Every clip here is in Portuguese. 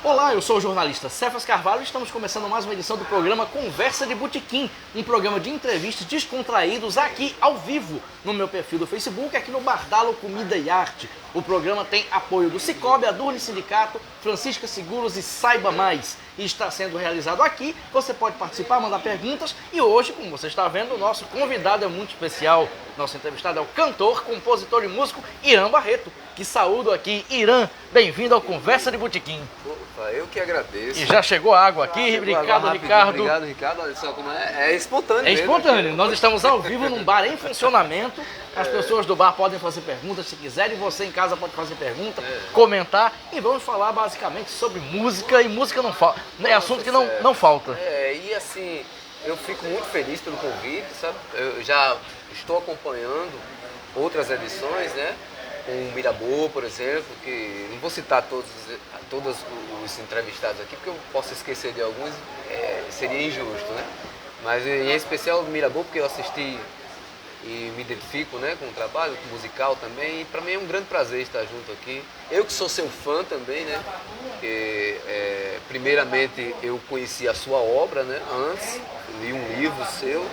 Olá, eu sou o jornalista Cefas Carvalho e estamos começando mais uma edição do programa Conversa de Botequim, um programa de entrevistas descontraídos aqui ao vivo no meu perfil do Facebook, aqui no Bardalo Comida e Arte. O programa tem apoio do Cicobi, Adurne Sindicato, Francisca Seguros e Saiba Mais. E está sendo realizado aqui, você pode participar, mandar perguntas e hoje, como você está vendo, o nosso convidado é muito especial. Nosso entrevistado é o cantor, compositor e músico Irã Barreto, que saúdo aqui. Irã, bem-vindo ao Conversa de Botequim. Opa, eu que agradeço. E já chegou a água aqui, obrigado, Ricardo. Obrigado, Ricardo. Olha só como é espontâneo. É espontâneo. Mesmo. Nós estamos ao vivo num bar em funcionamento. As pessoas do bar podem fazer perguntas se quiserem. Você em casa pode fazer pergunta, comentar. E vamos falar basicamente sobre música. E música não falta. É assunto que não falta. E assim, eu fico muito feliz pelo convite, sabe? Eu já estou acompanhando outras edições, né? Com o Mirabô, por exemplo, que não vou citar todos os entrevistados aqui, porque eu posso esquecer de alguns, seria injusto, né? Mas em especial o Mirabô, porque eu assisti e me identifico, né, com o trabalho musical também, e para mim é um grande prazer estar junto aqui. Eu que sou seu fã também, né? Porque, primeiramente eu conheci a sua obra, né, antes, li um livro seu,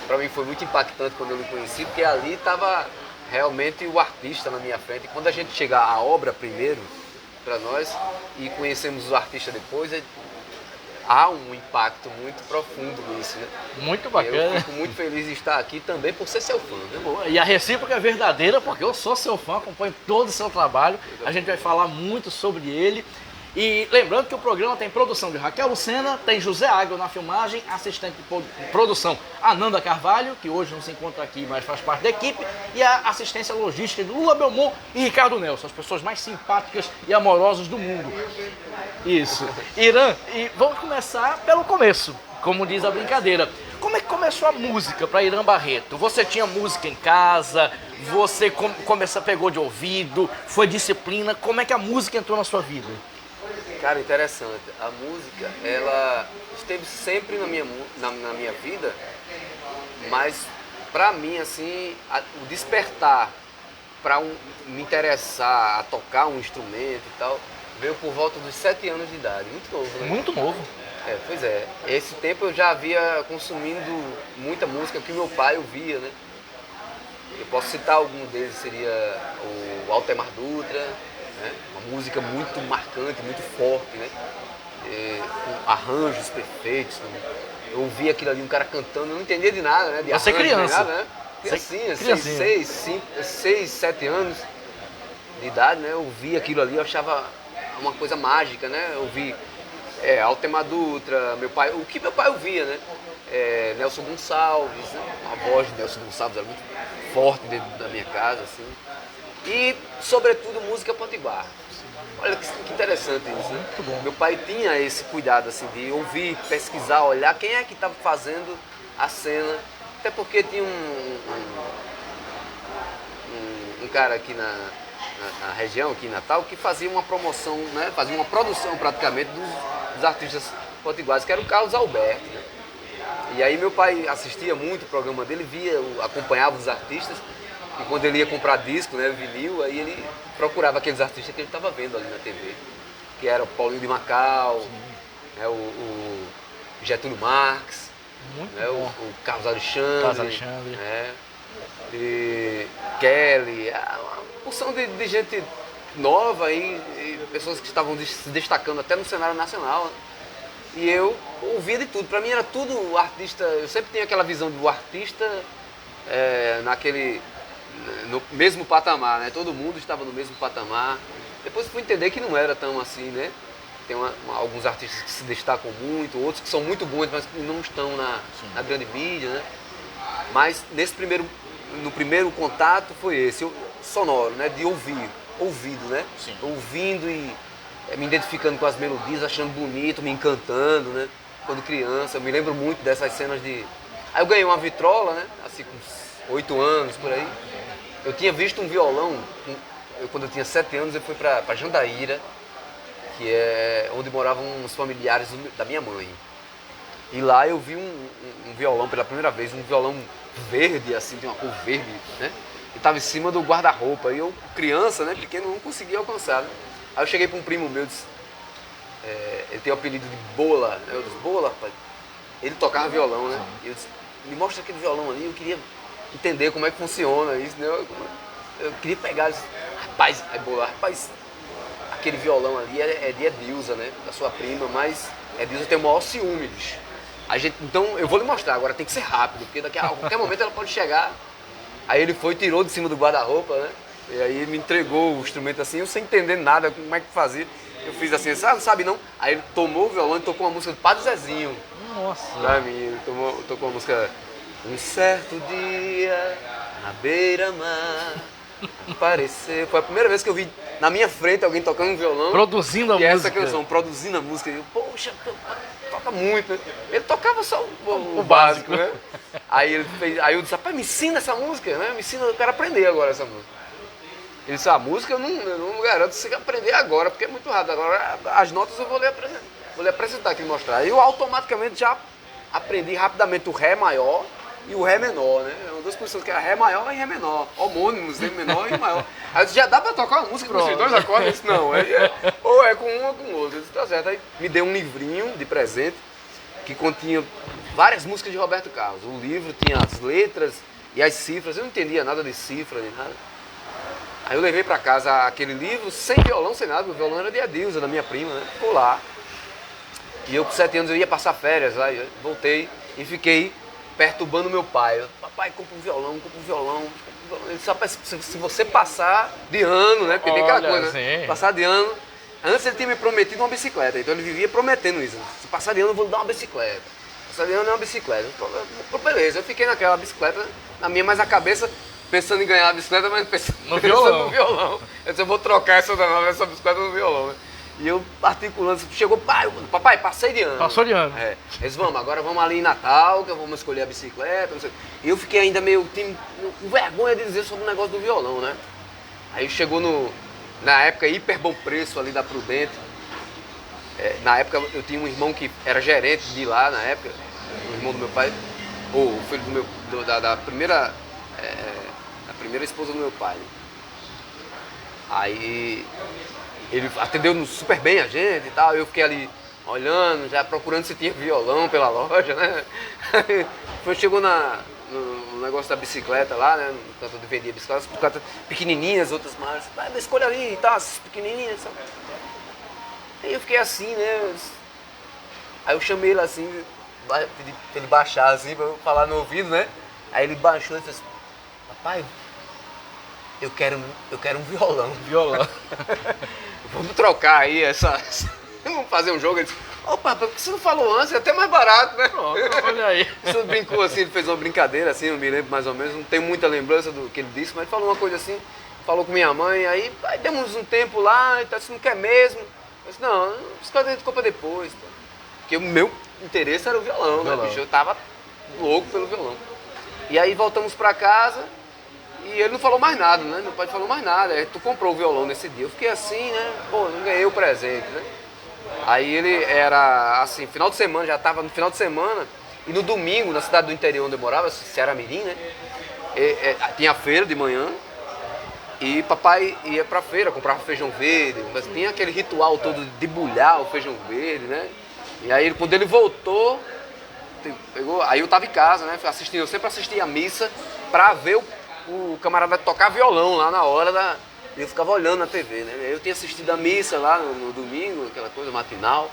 para mim foi muito impactante quando eu lhe conheci, porque ali estava realmente o artista na minha frente. E quando a gente chega à obra primeiro, para nós, e conhecemos o artista depois, há um impacto muito profundo nisso, né? Muito bacana. Eu fico muito feliz de estar aqui também por ser seu fã, né? E a recíproca é verdadeira, porque eu sou seu fã, acompanho todo o seu trabalho. A gente vai falar muito sobre ele. E lembrando que o programa tem produção de Raquel Lucena, tem José Águia na filmagem, assistente de produção Ananda Carvalho, que hoje não se encontra aqui, mas faz parte da equipe, e a assistência logística de Lula Belmont e Ricardo Nelson, as pessoas mais simpáticas e amorosas do mundo. Isso. Irã, e vamos começar pelo começo, como diz a brincadeira. Como é que começou a música para Irã Barreto? Você tinha música em casa, você pegou de ouvido, foi disciplina, como é que a música entrou na sua vida? Cara, interessante. A música, ela esteve sempre na minha vida, mas pra mim, assim, o despertar para me interessar a tocar um instrumento e tal, veio por volta dos 7 anos de idade. Muito novo, né? Muito novo. Pois é. Esse tempo eu já havia consumindo muita música que meu pai ouvia, né? Eu posso citar algum deles, seria o Altemar Dutra, né? Uma música muito marcante, muito forte, né? Com arranjos perfeitos. Né? Eu ouvia aquilo ali, um cara cantando, eu não entendia de nada, né? De você arranjo, criança. Nada, né? Criancinha, 6, 7 anos de idade, né? Eu ouvia aquilo ali, eu achava uma coisa mágica, né? Eu ouvi Altemar Dutra, o que meu pai ouvia, né? Nelson Gonçalves, né? A voz de Nelson Gonçalves era muito forte dentro da minha casa, assim. E, sobretudo, música potiguar. Olha que interessante isso, né? Muito bom. Meu pai tinha esse cuidado, assim, de ouvir, pesquisar, olhar quem é que estava fazendo a cena. Até porque tinha um cara aqui na região, aqui em Natal, que fazia uma promoção, né? Fazia uma produção, praticamente, dos artistas potiguares, que era o Carlos Alberto, né? E aí meu pai assistia muito o programa dele, acompanhava os artistas. E quando ele ia comprar disco, né, vinil, aí ele procurava aqueles artistas que ele estava vendo ali na TV. Que era o Paulinho de Macau, né, o Getúlio Marx, né, o Carlos Alexandre, né, e Kelly, uma porção de gente nova aí, e pessoas que estavam se destacando até no cenário nacional. E eu ouvia de tudo. Para mim era tudo artista, eu sempre tinha aquela visão do artista no mesmo patamar, né? Todo mundo estava no mesmo patamar. Depois fui entender que não era tão assim, né? Tem alguns artistas que se destacam muito, outros que são muito bons, mas que não estão na grande mídia, né? Mas no primeiro contato foi esse, sonoro, né? De ouvido, né? Sim. Ouvindo e me identificando com as melodias, achando bonito, me encantando, né? Quando criança, eu me lembro muito dessas cenas de... Aí eu ganhei uma vitrola, né? Assim, com 8 anos, por aí. Eu tinha visto um violão, quando eu tinha 7 anos, eu fui para Jandaíra, que é onde moravam uns familiares da minha mãe. E lá eu vi um violão pela primeira vez, um violão verde, assim, de uma cor verde, né? E estava em cima do guarda-roupa. E eu, criança, né, pequeno, não conseguia alcançar, né? Aí eu cheguei para um primo meu e disse, ele tem o apelido de Bola. Eu disse, Bola, rapaz. Ele tocava violão, né? E eu disse, me mostra aquele violão ali, eu queria entender como é que funciona isso, né? Eu queria pegar, eu disse, rapaz, Bola, rapaz, aquele violão ali é de Edilza, né? Da sua prima, mas Edilza tem o maior ciúme, bicho. Então, eu vou lhe mostrar, agora tem que ser rápido, porque daqui a qualquer momento ela pode chegar. Aí ele foi, tirou de cima do guarda-roupa, né? E aí ele me entregou o instrumento assim, eu sem entender nada, como é que fazia. Eu fiz assim, não sabe não? Aí ele tomou o violão e tocou uma música do Padre Zezinho. Nossa. Pra mim, ele tocou uma música. Um certo dia, na beira-mar, apareceu. Foi a primeira vez que eu vi na minha frente alguém tocando um violão. Produzindo a música. E essa canção, produzindo a música. E eu, poxa, toca muito, né? Ele tocava só o básico, né? Aí eu disse, rapaz, me ensina essa música, né? Me ensina, eu quero aprender agora essa música. Ele disse, a música eu não garanto você aprender agora, porque é muito rápido. Agora as notas eu vou lhe apresentar aqui e mostrar. Aí eu automaticamente já aprendi rapidamente o Ré maior e o Ré menor, né? Eram duas posições que era Ré maior e Ré menor. Homônimos, Ré menor e maior. Aí eu disse, já dá pra tocar uma música com esses dois acordes? Eu disse, não, ou é com um ou com o outro. Eu disse, tá certo. Aí me deu um livrinho de presente que continha várias músicas de Roberto Carlos. O livro tinha as letras e as cifras. Eu não entendia nada de cifra nem nada. Aí eu levei pra casa aquele livro sem violão, sem nada. O violão era de Edilza, da minha prima, né? Ficou lá. E eu com 7 anos eu ia passar férias lá. Voltei e fiquei perturbando meu pai. Papai, compra um violão, compra um violão. Ele só se você passar de ano, né? Porque tem aquela coisa, né? Passar de ano. Antes ele tinha me prometido uma bicicleta, então ele vivia prometendo isso. Se passar de ano eu vou lhe dar uma bicicleta. Passar de ano é uma bicicleta. Beleza, eu fiquei naquela bicicleta, na minha, mas a cabeça pensando em ganhar a bicicleta, mas pensando no violão. Eu disse, eu vou trocar essa bicicleta no violão, né? E eu articulando, chegou, papai, passei de ano. Passou de ano. É. Eles, agora vamos ali em Natal, que vamos escolher a bicicleta, não sei. E eu fiquei ainda meio com vergonha de dizer sobre o negócio do violão, né? Aí chegou na época, hiper bom preço ali da Prudente. Na época eu tinha um irmão que era gerente de lá, na época, o irmão do meu pai, ou o filho da primeira esposa do meu pai. Aí ele atendeu super bem a gente e tal, eu fiquei ali olhando, já procurando se tinha violão pela loja, né? Chegou no negócio da bicicleta lá, né? No canto de vendia bicicletas pequenininhas, outras maiores. Escolha ali e tal, essas pequenininhas, sabe? Aí eu fiquei assim, né? Aí eu chamei ele assim, pedi pra ele baixar assim, pra eu falar no ouvido, né? Aí ele baixou e disse, papai, eu quero um violão. Violão. Vamos trocar aí vamos fazer um jogo. Ele disse, opa, por que você não falou antes? É até mais barato, né? Pronto, olha aí. Você brincou assim, ele fez uma brincadeira assim, não me lembro mais ou menos, não tenho muita lembrança do que ele disse, mas ele falou uma coisa assim, falou com minha mãe, aí demos um tempo lá, e tá, você não quer mesmo? Eu disse, não, isso a gente compra depois. Tá? Porque o meu interesse era o violão, né, bicho? Eu tava louco pelo violão. E aí voltamos pra casa e ele não falou mais nada, né? Meu pai não falou mais nada. Aí, tu comprou o violão nesse dia. Eu fiquei assim, né? Pô, não ganhei o presente, né? Aí ele era assim, final de semana, já tava no final de semana. E no domingo, na cidade do interior onde eu morava, Ceará-Mirim, né? Tinha feira de manhã. E papai ia pra feira, comprava feijão verde. Mas tinha aquele ritual todo de debulhar o feijão verde, né? E aí quando ele voltou, aí eu tava em casa, né? Eu sempre assistia a missa pra ver o camarada tocar violão lá na hora eu ficava olhando na TV, né? Eu tinha assistido a missa lá no domingo, aquela coisa matinal,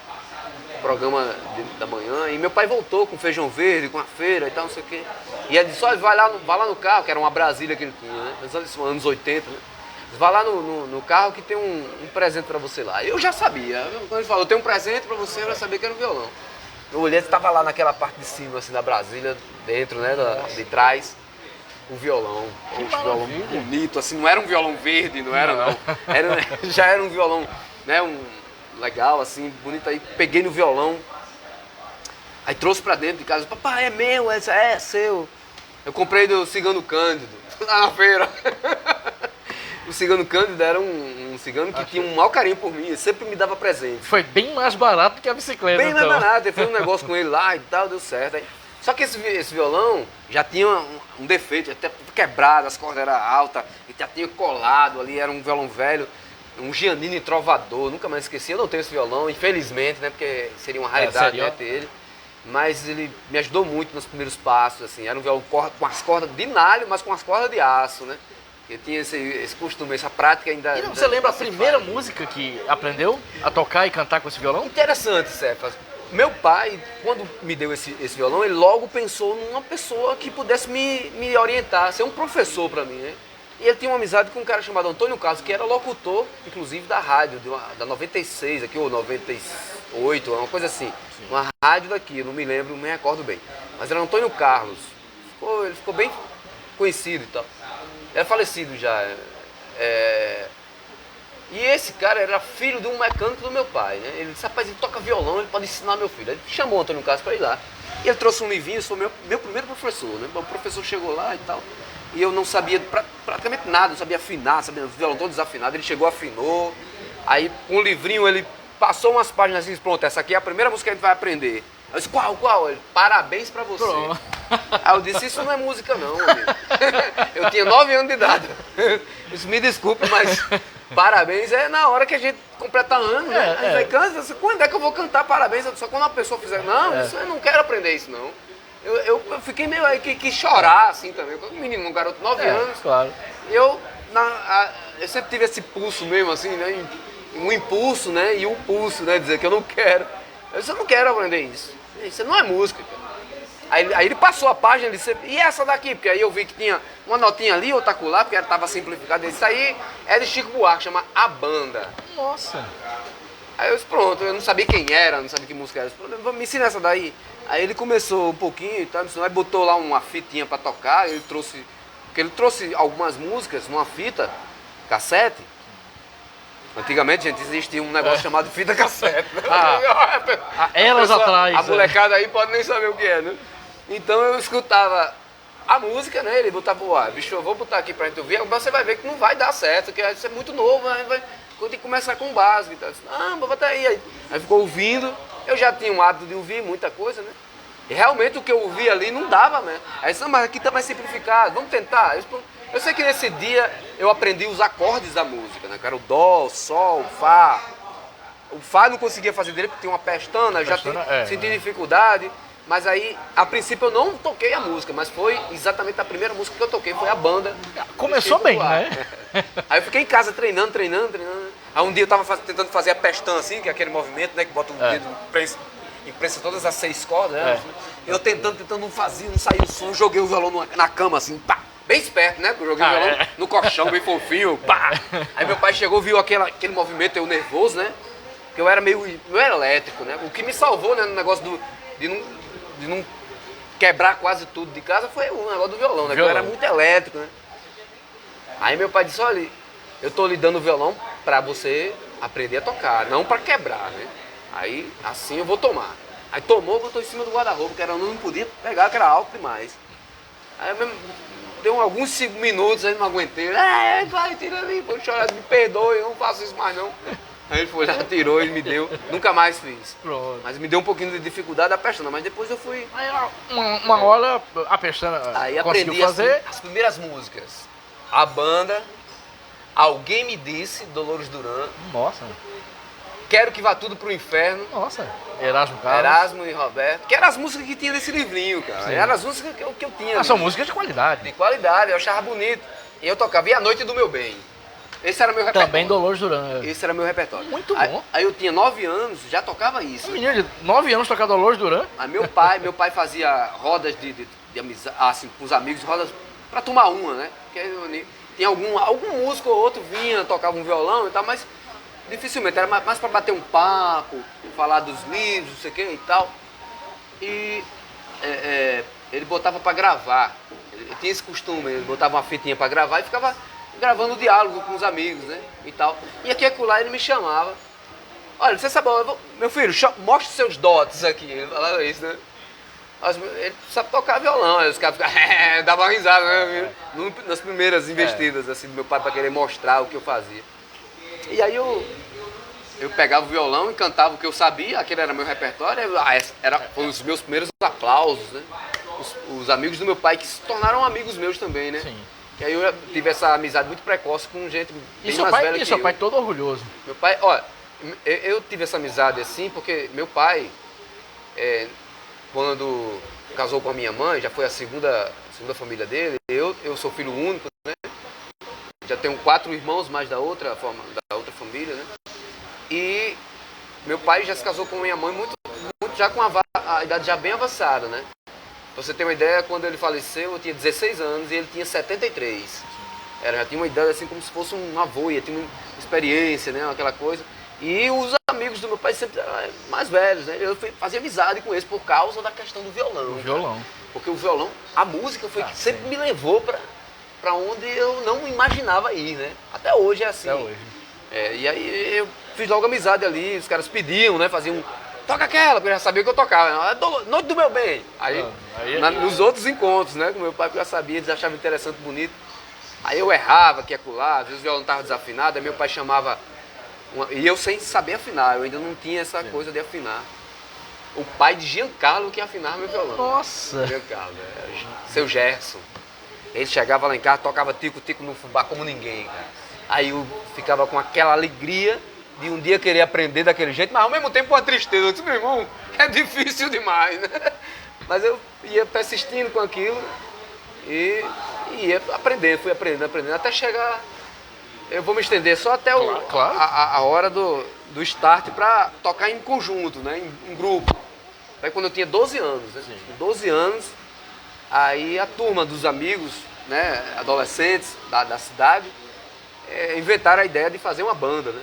programa da manhã, e meu pai voltou com feijão verde, com a feira e tal, não sei o quê. E ele disse, olha, vai lá no carro, que era uma Brasília que ele tinha, né? Anos 80, né? Vai lá no carro que tem um presente pra você lá. Eu já sabia, quando ele falou, tem um presente pra você, eu já sabia que era um violão. Eu olhei, estava lá naquela parte de cima, assim, da Brasília, dentro, né, de trás, o violão. Um violão bonito, assim, não era um violão verde, não era, não. Já era um violão, né, legal, assim, bonito. Aí peguei no violão, aí trouxe pra dentro de casa, papai, é meu, é seu. Eu comprei do Cigano Cândido, lá na feira. O Cigano Cândido era um cigano que tinha um mau carinho por mim, ele sempre me dava presente. Foi bem mais barato que a bicicleta, bem mais barato, eu fiz um negócio com ele lá e tal, deu certo. Aí, só que esse violão já tinha um defeito, até quebrado, as cordas eram altas, e já tinha colado ali, era um violão velho. um Giannini trovador, nunca mais esqueci. Eu não tenho esse violão, infelizmente, né? Porque seria uma raridade, né, ter ele. Mas ele me ajudou muito nos primeiros passos, assim. Era um violão com as cordas de nalho, mas com as cordas de aço, né? Eu tinha esse costume, essa prática ainda. E você lembra a primeira música que aprendeu a tocar e cantar com esse violão? Interessante, Cefas. Meu pai, quando me deu esse violão, ele logo pensou numa pessoa que pudesse me orientar, ser um professor para mim, né? E ele tinha uma amizade com um cara chamado Antônio Carlos, que era locutor, inclusive, da rádio, da 96 aqui, ou 98, uma coisa assim. Sim. Uma rádio daqui, eu não me lembro, não me recordo bem. Mas era Antônio Carlos. Ele ficou bem conhecido e tal. Era falecido já. E esse cara era filho de um mecânico do meu pai, né? Ele disse, rapaz, ele toca violão, ele pode ensinar meu filho. Ele chamou o Antônio Carlos para ir lá. E ele trouxe um livrinho, foi meu primeiro professor, né? O professor chegou lá e tal. E eu não sabia praticamente nada, não sabia afinar, sabia o violão todo desafinado. Ele chegou, afinou. Aí, com o livrinho, ele passou umas páginas assim, pronto, essa aqui é a primeira música que a gente vai aprender. Eu disse, qual? Ele, parabéns pra você. Pronto. Aí eu disse, isso não é música não, amigo. Eu tinha 9 anos de idade. Isso me desculpe, mas parabéns é na hora que a gente completa ano, né? Aí vai cantar, quando é que eu vou cantar parabéns? Só quando a pessoa fizer, não, isso eu não quero aprender isso não. Eu fiquei meio aí que chorar assim também. Um menino, um garoto de 9 anos. Claro. Eu sempre tive esse pulso mesmo, assim, né? Um impulso, né? E um pulso, né? Dizer que eu não quero. Eu disse, eu não quero aprender isso. Isso não é música, cara. Aí ele passou a página, ele disse, e essa daqui? Porque aí eu vi que tinha uma notinha ali, outra acolá, porque ela estava simplificada. Isso aí é de Chico Buarque, chama A Banda. Nossa. Aí eu disse, pronto, eu não sabia quem era, não sabia que música era. Eu disse, me ensina essa daí. Aí ele começou um pouquinho e tal, aí botou lá uma fitinha para tocar, ele trouxe algumas músicas numa fita cassete. Antigamente, gente, existia um negócio chamado fita cassete. Né? Elas atrás. A molecada aí pode nem saber o que é, né? Então eu escutava a música, né? Ele botava, bicho, eu vou botar aqui pra gente ouvir, você vai ver que não vai dar certo, que isso é muito novo, né? Tem que começar com o básico e tal. Não, vou botar aí. Aí ficou ouvindo, eu já tinha um hábito de ouvir muita coisa, né? E realmente o que eu ouvi ali não dava, né? Aí disse, mas aqui tá mais simplificado, vamos tentar. Eu sei que nesse dia eu aprendi os acordes da música, né? Que era o dó, o sol, o fá. O fá eu não conseguia fazer direito porque tinha uma pestana, eu já senti dificuldade. Mas aí, a princípio eu não toquei a música, mas foi exatamente a primeira música que eu toquei, foi A Banda. Começou bem, né? Aí eu fiquei em casa treinando. Aí um dia eu tava tentando fazer a pestana assim, que é aquele movimento, né? Que bota o dedo e prensa todas as 6 cordas, né? Eu tentando, não fazia, não saía o som, joguei o violão na cama assim, pá! Bem esperto, né? Eu joguei o violão no colchão, bem fofinho, pá! Aí meu pai chegou, viu aquele movimento, eu nervoso, né? Porque eu era eu era elétrico, né? O que me salvou, né, no negócio de não quebrar quase tudo de casa foi o negócio do violão, né? Porque eu era muito elétrico, né? Aí meu pai disse, olha, eu tô lhe dando o violão pra você aprender a tocar, não pra quebrar, né? Aí, assim eu vou tomar. Aí tomou, botou em cima do guarda-roupa, que eu não podia pegar, que era alto demais. Aí mesmo, deu alguns minutos, aí não aguentei. Vai, tira ali, vou chorar, me perdoe, eu não faço isso mais não. Aí ele foi lá, tirou, ele me deu, nunca mais fiz. Pronto. Mas me deu um pouquinho de dificuldade a pestana, mas depois eu fui... Aí uma hora a pestana aí conseguiu aprendi fazer... as primeiras músicas. A Banda, Alguém Me Disse, Dolores Duran. Nossa. Quero Que Vá Tudo Pro Inferno. Nossa. Erasmo Carlos. Erasmo e Roberto. Que eram as músicas que tinha nesse livrinho, cara. Sim. Eram as músicas que eu tinha. São músicas de qualidade. De qualidade, eu achava bonito. E eu tocava. E A Noite do Meu Bem. Esse era meu repertório. Também Dolores Duran. Esse era meu repertório. Muito bom. Aí eu tinha 9 anos, já tocava isso. Um menino de 9 anos tocar Dolores Duran? Aí meu pai fazia rodas de amizade, assim, com os amigos, rodas pra tomar uma, né? Porque tinha algum músico ou outro vinha, tocava um violão e tal, mas dificilmente, era mais pra bater um papo, falar dos livros, não sei o que e tal. E ele botava pra gravar, ele tinha esse costume, ele botava uma fitinha pra gravar e ficava gravando diálogo com os amigos, né, e tal. E aqui acolá ele me chamava. Olha, você sabe, meu filho, mostre seus dotes aqui. Ele falava isso, né? Ele sabe tocar violão, aí os caras ficavam, davam uma risada, né? Nas primeiras investidas, assim, do meu pai para querer mostrar o que eu fazia. E aí eu pegava o violão e cantava o que eu sabia, aquele era meu repertório, foi os meus primeiros aplausos, né? Os amigos do meu pai, que se tornaram amigos meus também, né? Sim. E aí eu tive essa amizade muito precoce com gente E bem seu mais pai, velha e que seu eu. pai todo orgulhoso. Meu pai, olha, eu tive essa amizade assim porque meu pai, quando casou com a minha mãe, já foi a segunda família dele, eu sou filho único, né? Já tenho 4 irmãos mais da outra família, né? E meu pai já se casou com minha mãe muito já com a idade já bem avançada, né? Pra você ter uma ideia, quando ele faleceu, eu tinha 16 anos e ele tinha 73. Já tinha uma idade assim como se fosse um avô, ia tinha uma experiência, né? Aquela coisa. E os amigos do meu pai sempre eram mais velhos, né? Eu fazia amizade com eles por causa da questão do violão. O violão. Porque o violão, a música foi que sempre me levou pra onde eu não imaginava ir, né? Até hoje é assim. Até hoje. E aí eu fiz logo amizade ali, os caras pediam, né? Faziam, toca aquela, porque eu já sabia que eu tocava. Noite do meu bem. Aí, nos outros encontros, né? Com meu pai, que eu já sabia, eles achavam interessante, bonito. Aí eu errava, que ia colar, às vezes o violão estava desafinado, aí meu pai chamava... E eu sem saber afinar, eu ainda não tinha essa coisa de afinar. O pai de Giancarlo que afinava meu violão. Nossa! Giancarlo, seu Gerson. Ele chegava lá em casa, tocava tico-tico no fubá como ninguém, cara. Aí eu ficava com aquela alegria de um dia querer aprender daquele jeito, mas ao mesmo tempo uma tristeza. Eu disse, meu irmão, é difícil demais, né? Mas eu ia persistindo com aquilo e ia aprendendo, fui aprendendo, até chegar... Eu vou me estender só até a hora do start para tocar em conjunto, né? Em grupo. Aí quando eu tinha 12 anos, né? 12 anos, aí a turma dos amigos, né? Adolescentes da cidade, inventaram a ideia de fazer uma banda, né?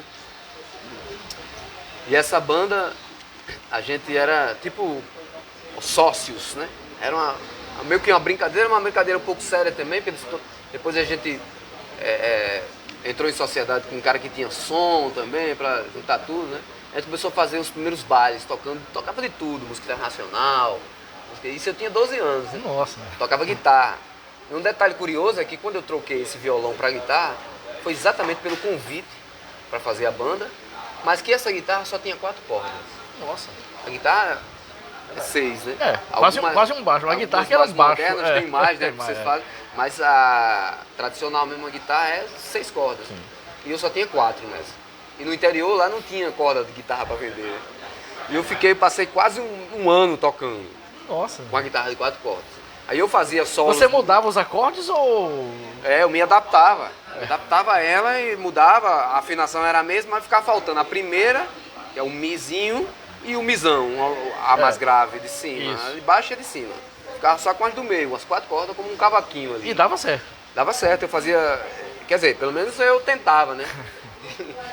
E essa banda, a gente era tipo sócios, né? Era meio que uma brincadeira um pouco séria também, porque depois a gente... entrou em sociedade com um cara que tinha som também, pra juntar tudo, né? A gente começou a fazer os primeiros bailes, tocava de tudo, música internacional. Isso eu tinha 12 anos, né? Nossa! Tocava guitarra. E um detalhe curioso é que quando eu troquei esse violão pra guitarra, foi exatamente pelo convite para fazer a banda, mas que essa guitarra só tinha 4 cordas. Nossa! A guitarra é 6, né? Quase um baixo, uma guitarra que era baixo. Modernas tem mais, né? Que vocês fazem. Mas a tradicional mesmo, a guitarra é 6 cordas. Sim. E eu só tinha 4 nessa. E no interior lá não tinha corda de guitarra para vender. Né? E eu passei quase um ano tocando. Nossa. Com a guitarra de 4 cordas. Aí eu fazia solos. Você mudava os acordes ou... Eu me adaptava. Me adaptava a ela e mudava. A afinação era a mesma, mas ficava faltando a primeira, que é o mizinho, e o mizão, a mais grave de cima. Isso. A de baixo e a de cima. Ficava só com as do meio, as 4 cordas como um cavaquinho ali. E dava certo? Dava certo, eu fazia... Quer dizer, pelo menos eu tentava, né?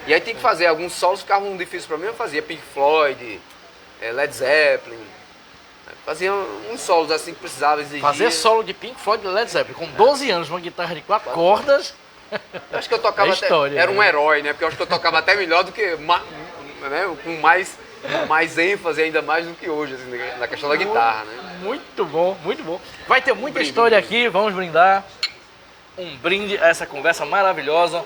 E aí tinha que fazer, alguns solos ficavam difíceis pra mim, eu fazia Pink Floyd, Led Zeppelin. Fazia uns solos assim que precisava exigir. Fazer solo de Pink Floyd e Led Zeppelin, com 12 anos, uma guitarra de 4 cordas... Eu acho que eu tocava história, era um herói, né? Porque eu acho que eu tocava até melhor do que... né? Com mais ênfase ainda mais do que hoje, assim, na questão da guitarra, né? Muito bom, muito bom. Vai ter muita história aqui, vamos brindar. Um brinde a essa conversa maravilhosa.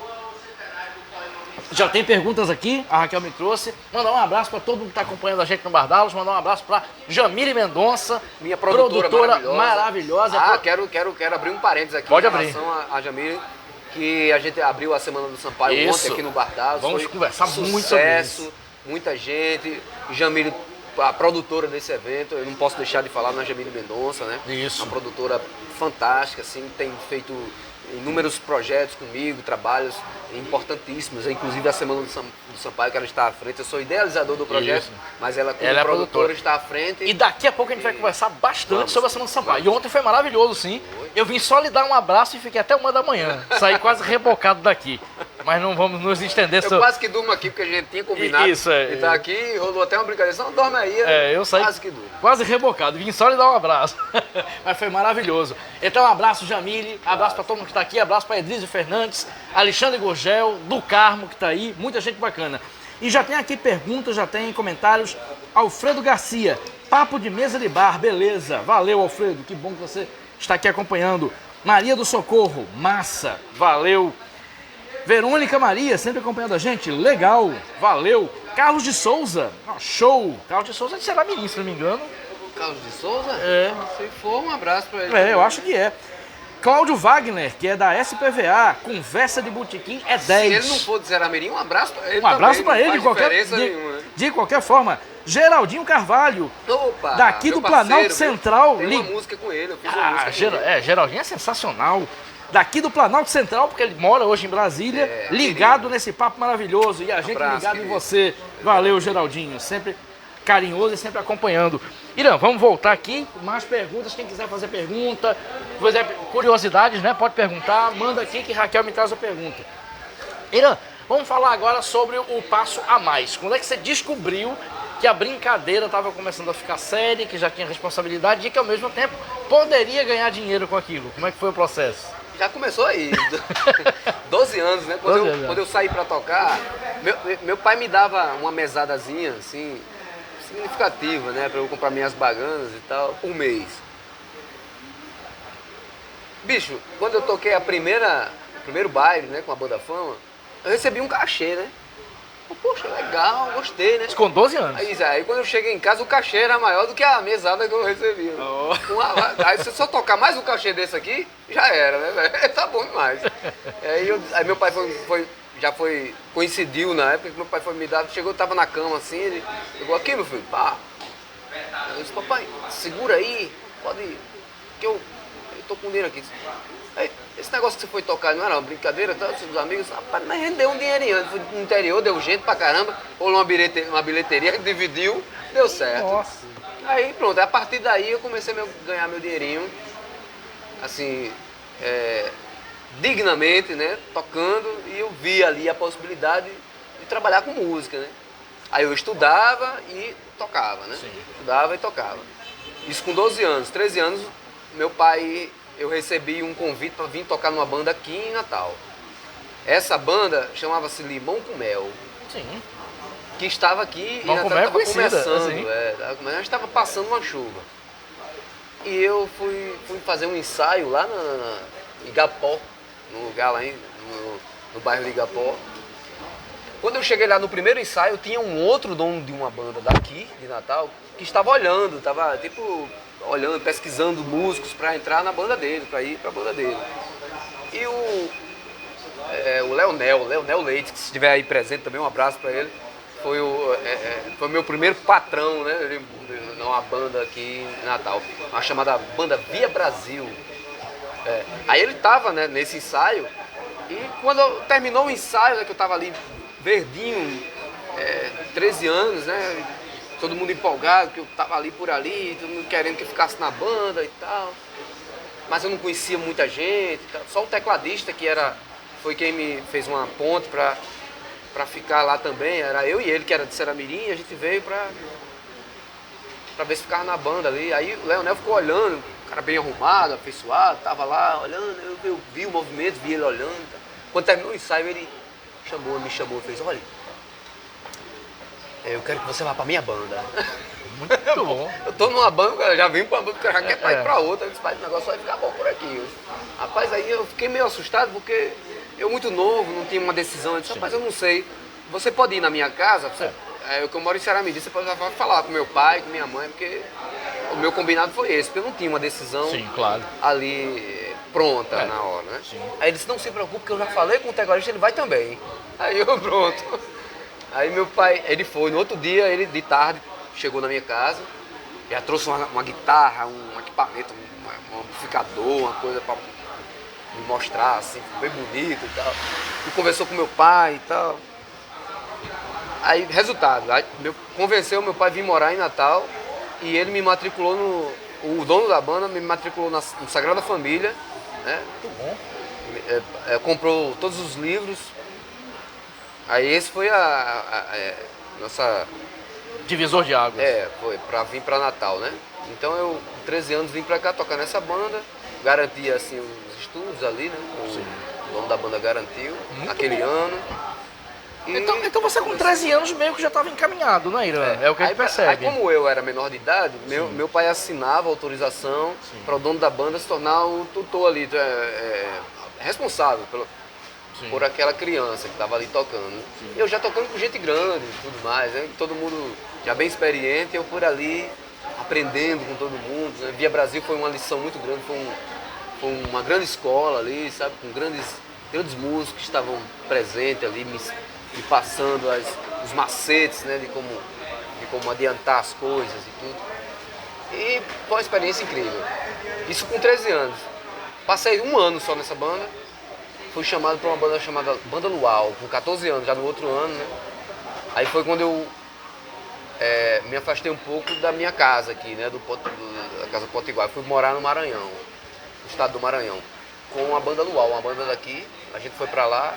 Já tem perguntas aqui, a Raquel me trouxe. Mandar um abraço para todo mundo que está acompanhando a gente no Bardalos. Mandar um abraço para Jamile Mendonça, minha produtora maravilhosa. Quero abrir um parênteses aqui. Pode em abrir. relação a Jamile, que a gente abriu a Semana do Sampaio ontem aqui no Bardalos. Vamos conversar muito sobre isso. Muita gente. Jamile, a produtora desse evento, eu não posso deixar de falar na Jamile Mendonça, né? Isso. Uma produtora fantástica, assim, tem feito inúmeros projetos comigo, trabalhos importantíssimos, inclusive a Semana do Sampaio, que ela está à frente. Eu sou idealizador do projeto, isso. Mas ela como produtora está à frente. E daqui a pouco a gente vai conversar bastante sobre a Semana do Sampaio. E ontem foi maravilhoso, sim. Eu vim só lhe dar um abraço e fiquei até 1 da manhã. Saí quase rebocado daqui. Mas não vamos nos estender sobre... Eu quase que durmo aqui, porque a gente tinha combinado. Isso, E tá aqui, rolou até uma brincadeira. Não dorme aí. Eu saí quase rebocado. Vim só lhe dar um abraço. Mas foi maravilhoso. Então, um abraço, Jamile. Abraço para todo mundo que está aqui. Abraço para Edrizio Fernandes, Alexandre Gurgel, do Carmo, que está aí. Muita gente bacana. E já tem aqui perguntas, já tem comentários. Alfredo Garcia, papo de mesa de bar, beleza. Valeu, Alfredo. Que bom que você está aqui acompanhando. Maria do Socorro, massa. Valeu. Verônica Maria, sempre acompanhando a gente. Legal, valeu. Carlos de Souza, show. Carlos de Souza será menino, se não me engano. Carlos de Souza? É. Se for, um abraço para ele. Eu acho que é. Cláudio Wagner, que é da SPVA, conversa de botequim é 10. Se ele não for de Zeramirim, um abraço pra ele. Um abraço também, pra ele, nenhuma. de qualquer forma. Geraldinho Carvalho, Opa, daqui do parceiro, Planalto Central. Tem uma música com ele, eu fiz uma música com ele. Geraldinho é sensacional. Daqui do Planalto Central, porque ele mora hoje em Brasília, ligado querido. nesse papo maravilhoso. E a gente Abraço, ligado querido. em você. Valeu, Geraldinho. Sempre carinhoso e sempre acompanhando. Irã, vamos voltar aqui. Mais perguntas. Quem quiser fazer pergunta, curiosidades, né? Pode perguntar. Manda aqui que Raquel me traz a pergunta. Irã, vamos falar agora sobre o passo a mais. Quando é que você descobriu que a brincadeira estava começando a ficar séria, que já tinha responsabilidade e que ao mesmo tempo poderia ganhar dinheiro com aquilo? Como é que foi o processo? Já começou aí, 12 anos, né? Quando eu saí pra tocar, meu pai me dava uma mesadazinha, assim, significativa, né? Pra eu comprar minhas baganas e tal, por mês. Bicho, quando eu toquei o primeiro baile, né, com a Banda Fama, eu recebi um cachê, né? Poxa, legal, gostei, né? Com 12 anos. Aí quando eu cheguei em casa, o cachê era maior do que a mesada que eu recebi. Aí se eu só tocar mais um cachê desse aqui, já era, né, velho? Tá bom demais. Aí meu pai coincidiu na época que meu pai foi me dar, chegou, eu tava na cama assim, ele chegou aqui, meu filho, pá. Eu disse, papai, segura aí, pode ir, que eu tô com dinheiro aqui. Aí, esse negócio que você foi tocar não era uma brincadeira, tá? Dos amigos, rapaz, mas rendeu um dinheirinho. Fui no interior, deu gente pra caramba, rolou uma bilheteria, dividiu, deu certo. Nossa. Aí pronto, a partir daí eu comecei a ganhar meu dinheirinho, assim, dignamente, né? Tocando, e eu vi ali a possibilidade de trabalhar com música, né? Aí eu estudava e tocava, né? Sim. Estudava e tocava. Isso com 12 anos, 13 anos, meu pai... Eu recebi um convite para vir tocar numa banda aqui em Natal. Essa banda chamava-se Limão com Mel. Sim. Que estava aqui Limão e com Mel é estava começando. assim. Mas a gente estava passando uma chuva. E eu fui fazer um ensaio lá em Igapó, num lugar lá no bairro de Igapó. Quando eu cheguei lá no primeiro ensaio, tinha um outro dono de uma banda daqui, de Natal, que estava olhando, estava tipo... olhando, pesquisando músicos para entrar na banda dele, para ir para a banda dele. E o Leonel Leite, que se estiver aí presente também, um abraço para ele, foi o meu primeiro patrão, né, numa banda aqui em Natal, uma chamada Banda Via Brasil. Aí ele estava, né, nesse ensaio, e quando terminou o ensaio, né, que eu estava ali verdinho, 13 anos, né, todo mundo empolgado, que eu tava ali por ali, todo mundo querendo que eu ficasse na banda e tal. Mas eu não conhecia muita gente e tal. Só o tecladista foi quem me fez uma ponte pra ficar lá também. Era eu e ele, que era de Seramirim, e a gente veio pra ver se ficava na banda ali. Aí o Leonel ficou olhando, o cara bem arrumado, afeiçoado, tava lá olhando, eu vi o movimento, vi ele olhando. Quando terminou o ensaio, ele me chamou e fez, olha, eu quero que você vá pra minha banda. Muito bom. Eu tô numa banda, o cara já vim pra banda, o cara já quer ir pra outra. Eu disse, pai, o negócio vai ficar bom por aqui. Rapaz, aí eu fiquei meio assustado porque eu muito novo, não tinha uma decisão. Eu disse, rapaz, eu não sei. Você pode ir na minha casa? Eu moro em Seramirim, você pode falar com meu pai, com minha mãe, porque o meu combinado foi esse, porque eu não tinha uma decisão claro. ali pronta na hora, né? Sim. Aí ele disse, não se preocupe, que eu já falei com o tecladista, ele vai também. Aí eu, pronto. Aí meu pai, ele foi, no outro dia, ele de tarde, chegou na minha casa, já trouxe uma guitarra, um equipamento, um amplificador, uma coisa pra me mostrar, assim, bem bonito e tal. E conversou com meu pai e tal. Aí, resultado, convenceu meu pai a vir morar em Natal e ele me matriculou o dono da banda me matriculou no Sagrada Família, né? Muito bom. Comprou todos os livros. Aí esse foi a nossa... Divisor de águas. Foi pra vir pra Natal, né? Então eu, com 13 anos, vim pra cá tocar nessa banda, garantia assim os estudos ali, né? O dono da banda garantiu, naquele ano. Então você com 13 anos meio que já estava encaminhado, né, Irã? É o que a gente percebe. Aí como eu era menor de idade, meu pai assinava autorização para o dono da banda se tornar o tutor ali, responsável por aquela criança que estava ali tocando. Sim. Eu já tocando com gente grande e tudo mais, né? Todo mundo já bem experiente, eu por ali aprendendo com todo mundo. Né? Via Brasil foi uma lição muito grande, foi uma grande escola ali, sabe? Com grandes músicos que estavam presentes ali, me passando os macetes, né? De como adiantar as coisas e tudo. E foi uma experiência incrível. Isso com 13 anos. Passei um ano só nessa banda. Fui chamado para uma banda chamada Banda Luau, com 14 anos, já no outro ano, né? Aí foi quando eu me afastei um pouco da minha casa aqui, né? Da Casa Potiguar. Fui morar no Maranhão, no estado do Maranhão, com a Banda Luau, uma banda daqui. A gente foi para lá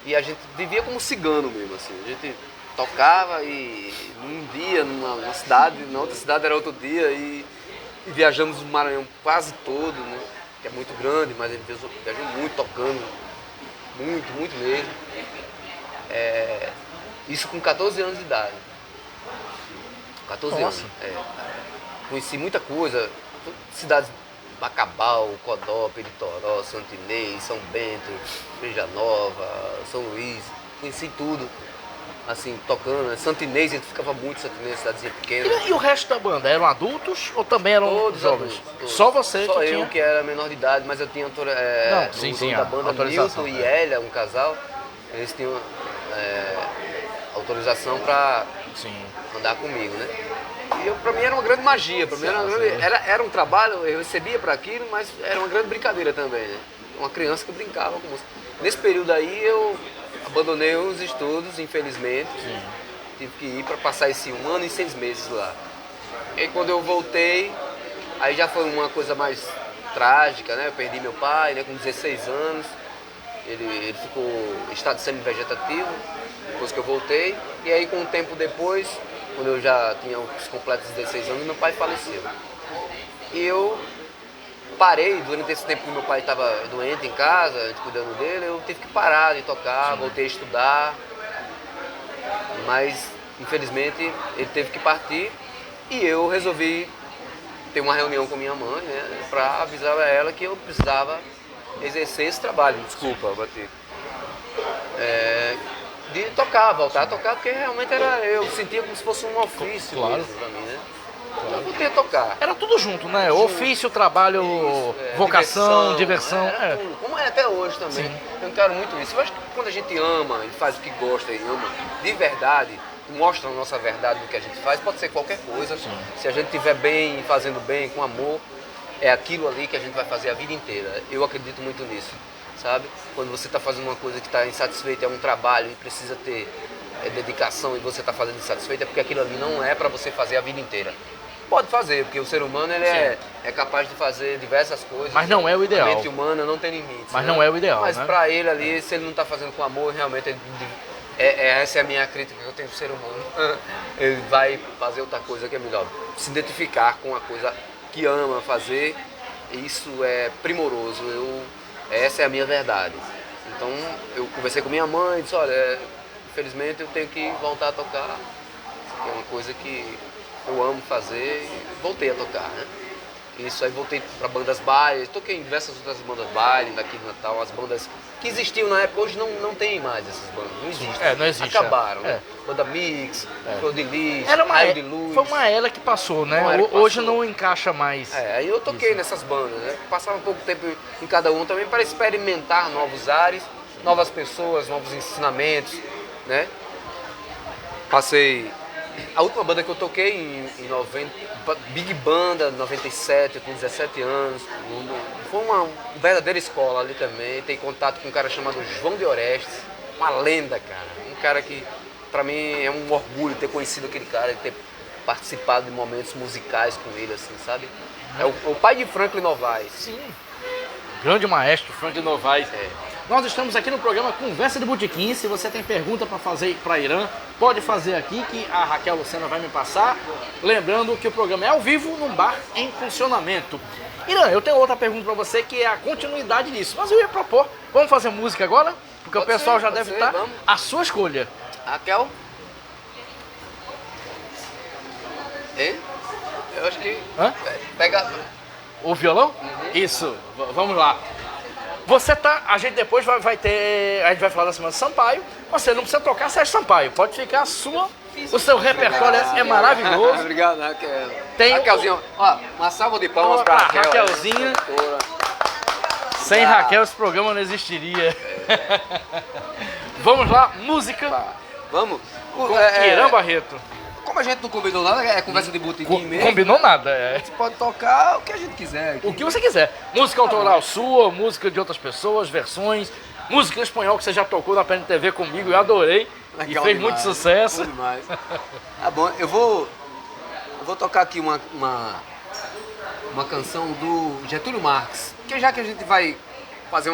e a gente vivia como cigano mesmo, assim. A gente tocava e num dia, numa cidade, na outra cidade era outro dia e viajamos no Maranhão quase todo, né? Que é muito grande, mas a gente viajou muito tocando, muito mesmo. Isso com 14 anos de idade. 14 Nossa. anos. Conheci muita coisa, cidades Bacabal, Codó, Peritoró, Santo Inês, São Bento, Beija Nova, São Luís, conheci tudo. Assim, tocando, Santo Inês, a gente ficava muito Santo Inês, cidadezinha pequena. E o resto da banda? Eram adultos ou também eram Todos jovens? adultos, todos. Só você Só que eu tinha? que era menor de idade, mas eu tinha o dono da banda, autorização, Milton e Hélia, um casal. Eles tinham autorização para andar comigo, né? E pra mim era uma grande magia, pra mim era um trabalho, eu recebia para aquilo, mas era uma grande brincadeira também, né? Uma criança que brincava com música. Nesse período aí eu abandonei os estudos, infelizmente. Tive que ir para passar esse 1 ano e 6 meses lá. E aí, quando eu voltei, aí já foi uma coisa mais trágica, né? Eu perdi meu pai, né? Com 16 anos. Ele ficou em estado semi-vegetativo, depois que eu voltei. E aí, com um tempo depois, quando eu já tinha os completos 16 anos, meu pai faleceu. E eu parei, durante esse tempo que meu pai estava doente em casa, a gente cuidando dele, eu tive que parar de tocar, voltei a estudar. Mas, infelizmente, ele teve que partir e eu resolvi ter uma reunião com minha mãe, né, para avisar a ela que eu precisava exercer esse trabalho. Desculpa, bati. De tocar, voltar a tocar, porque realmente eu sentia como se fosse um ofício mesmo pra mim, né? Eu voltei a tocar. Era tudo junto, né? Ofício, trabalho, vocação, diversão. Era tudo, como é até hoje também. Sim. Eu encaro muito isso. Eu acho que quando a gente ama e faz o que gosta e ama de verdade, mostra a nossa verdade do que a gente faz, pode ser qualquer coisa. Sim. Se a gente estiver bem, fazendo bem, com amor, é aquilo ali que a gente vai fazer a vida inteira. Eu acredito muito nisso, sabe? Quando você está fazendo uma coisa que está insatisfeito, é um trabalho e precisa ter dedicação e você está fazendo insatisfeito, é porque aquilo ali não é para você fazer a vida inteira. Pode fazer, porque o ser humano ele é capaz de fazer diversas coisas. Mas não é o ideal. A mente humana não tem limites. Mas né? não é o ideal, Mas né? para ele ali, se ele não está fazendo com amor, realmente essa é a minha crítica que eu tenho do ser humano. Ele vai fazer outra coisa que é melhor. Se identificar com a coisa que ama fazer, isso é primoroso. Essa é a minha verdade. Então eu conversei com minha mãe e disse, olha, infelizmente eu tenho que voltar a tocar. É uma coisa que eu amo fazer e voltei a tocar, né? Isso aí voltei para bandas baile, toquei em diversas outras bandas baile daqui do Natal, as bandas que existiam na época, hoje não tem mais essas bandas, não existem. Não existe. Acabaram, né? Banda Mix, Flor de Lis, Raio de Luz. Foi uma era que passou, né? Hoje não encaixa mais. Aí eu toquei nessas bandas, né? Passava um pouco tempo em cada um também para experimentar novos ares, novas pessoas, novos ensinamentos, né? Passei. A última banda que eu toquei em 90, Big Banda, 97, eu tinha 17 anos. Foi uma verdadeira escola ali também. Tem contato com um cara chamado João de Orestes, uma lenda, cara. Um cara que, pra mim, é um orgulho ter conhecido aquele cara, ter participado de momentos musicais com ele, assim, sabe? É o pai de Franklin Novaes. Sim. Grande maestro, Franklin Novaes. Nós estamos aqui no programa Conversa de Botequim. Se você tem pergunta para fazer para Irã, pode fazer aqui que a Raquel Lucena vai me passar. Lembrando que o programa é ao vivo num bar em funcionamento. Irã, eu tenho outra pergunta para você que é a continuidade disso. Mas eu ia propor, vamos fazer música agora? Porque o pessoal já deve estar à sua escolha. Raquel? Hein? Eu acho que... Pega... O violão? Isso, vamos lá. Você tá, a gente depois vai ter, a gente vai falar da Semana de Sampaio. Você não precisa tocar Sérgio Sampaio, pode ficar o seu repertório é maravilhoso. Obrigado, Raquel. Tem Raquelzinha, ó, uma salva de palmas pra Raquel. Raquelzinha. Sem Raquel esse programa não existiria. Vamos lá, música Vamos? com Irã Barreto. Como a gente não combinou nada, é conversa de botequim mesmo. Combinou nada, A gente pode tocar o que a gente quiser aqui. O que você quiser. Música autoral sua, música de outras pessoas, versões, música em espanhol que você já tocou na PNTV comigo, eu adorei. Legal e fez demais, muito sucesso. bom demais. Tá bom, eu vou tocar aqui uma canção do Getúlio Marx, que já que a gente vai fazer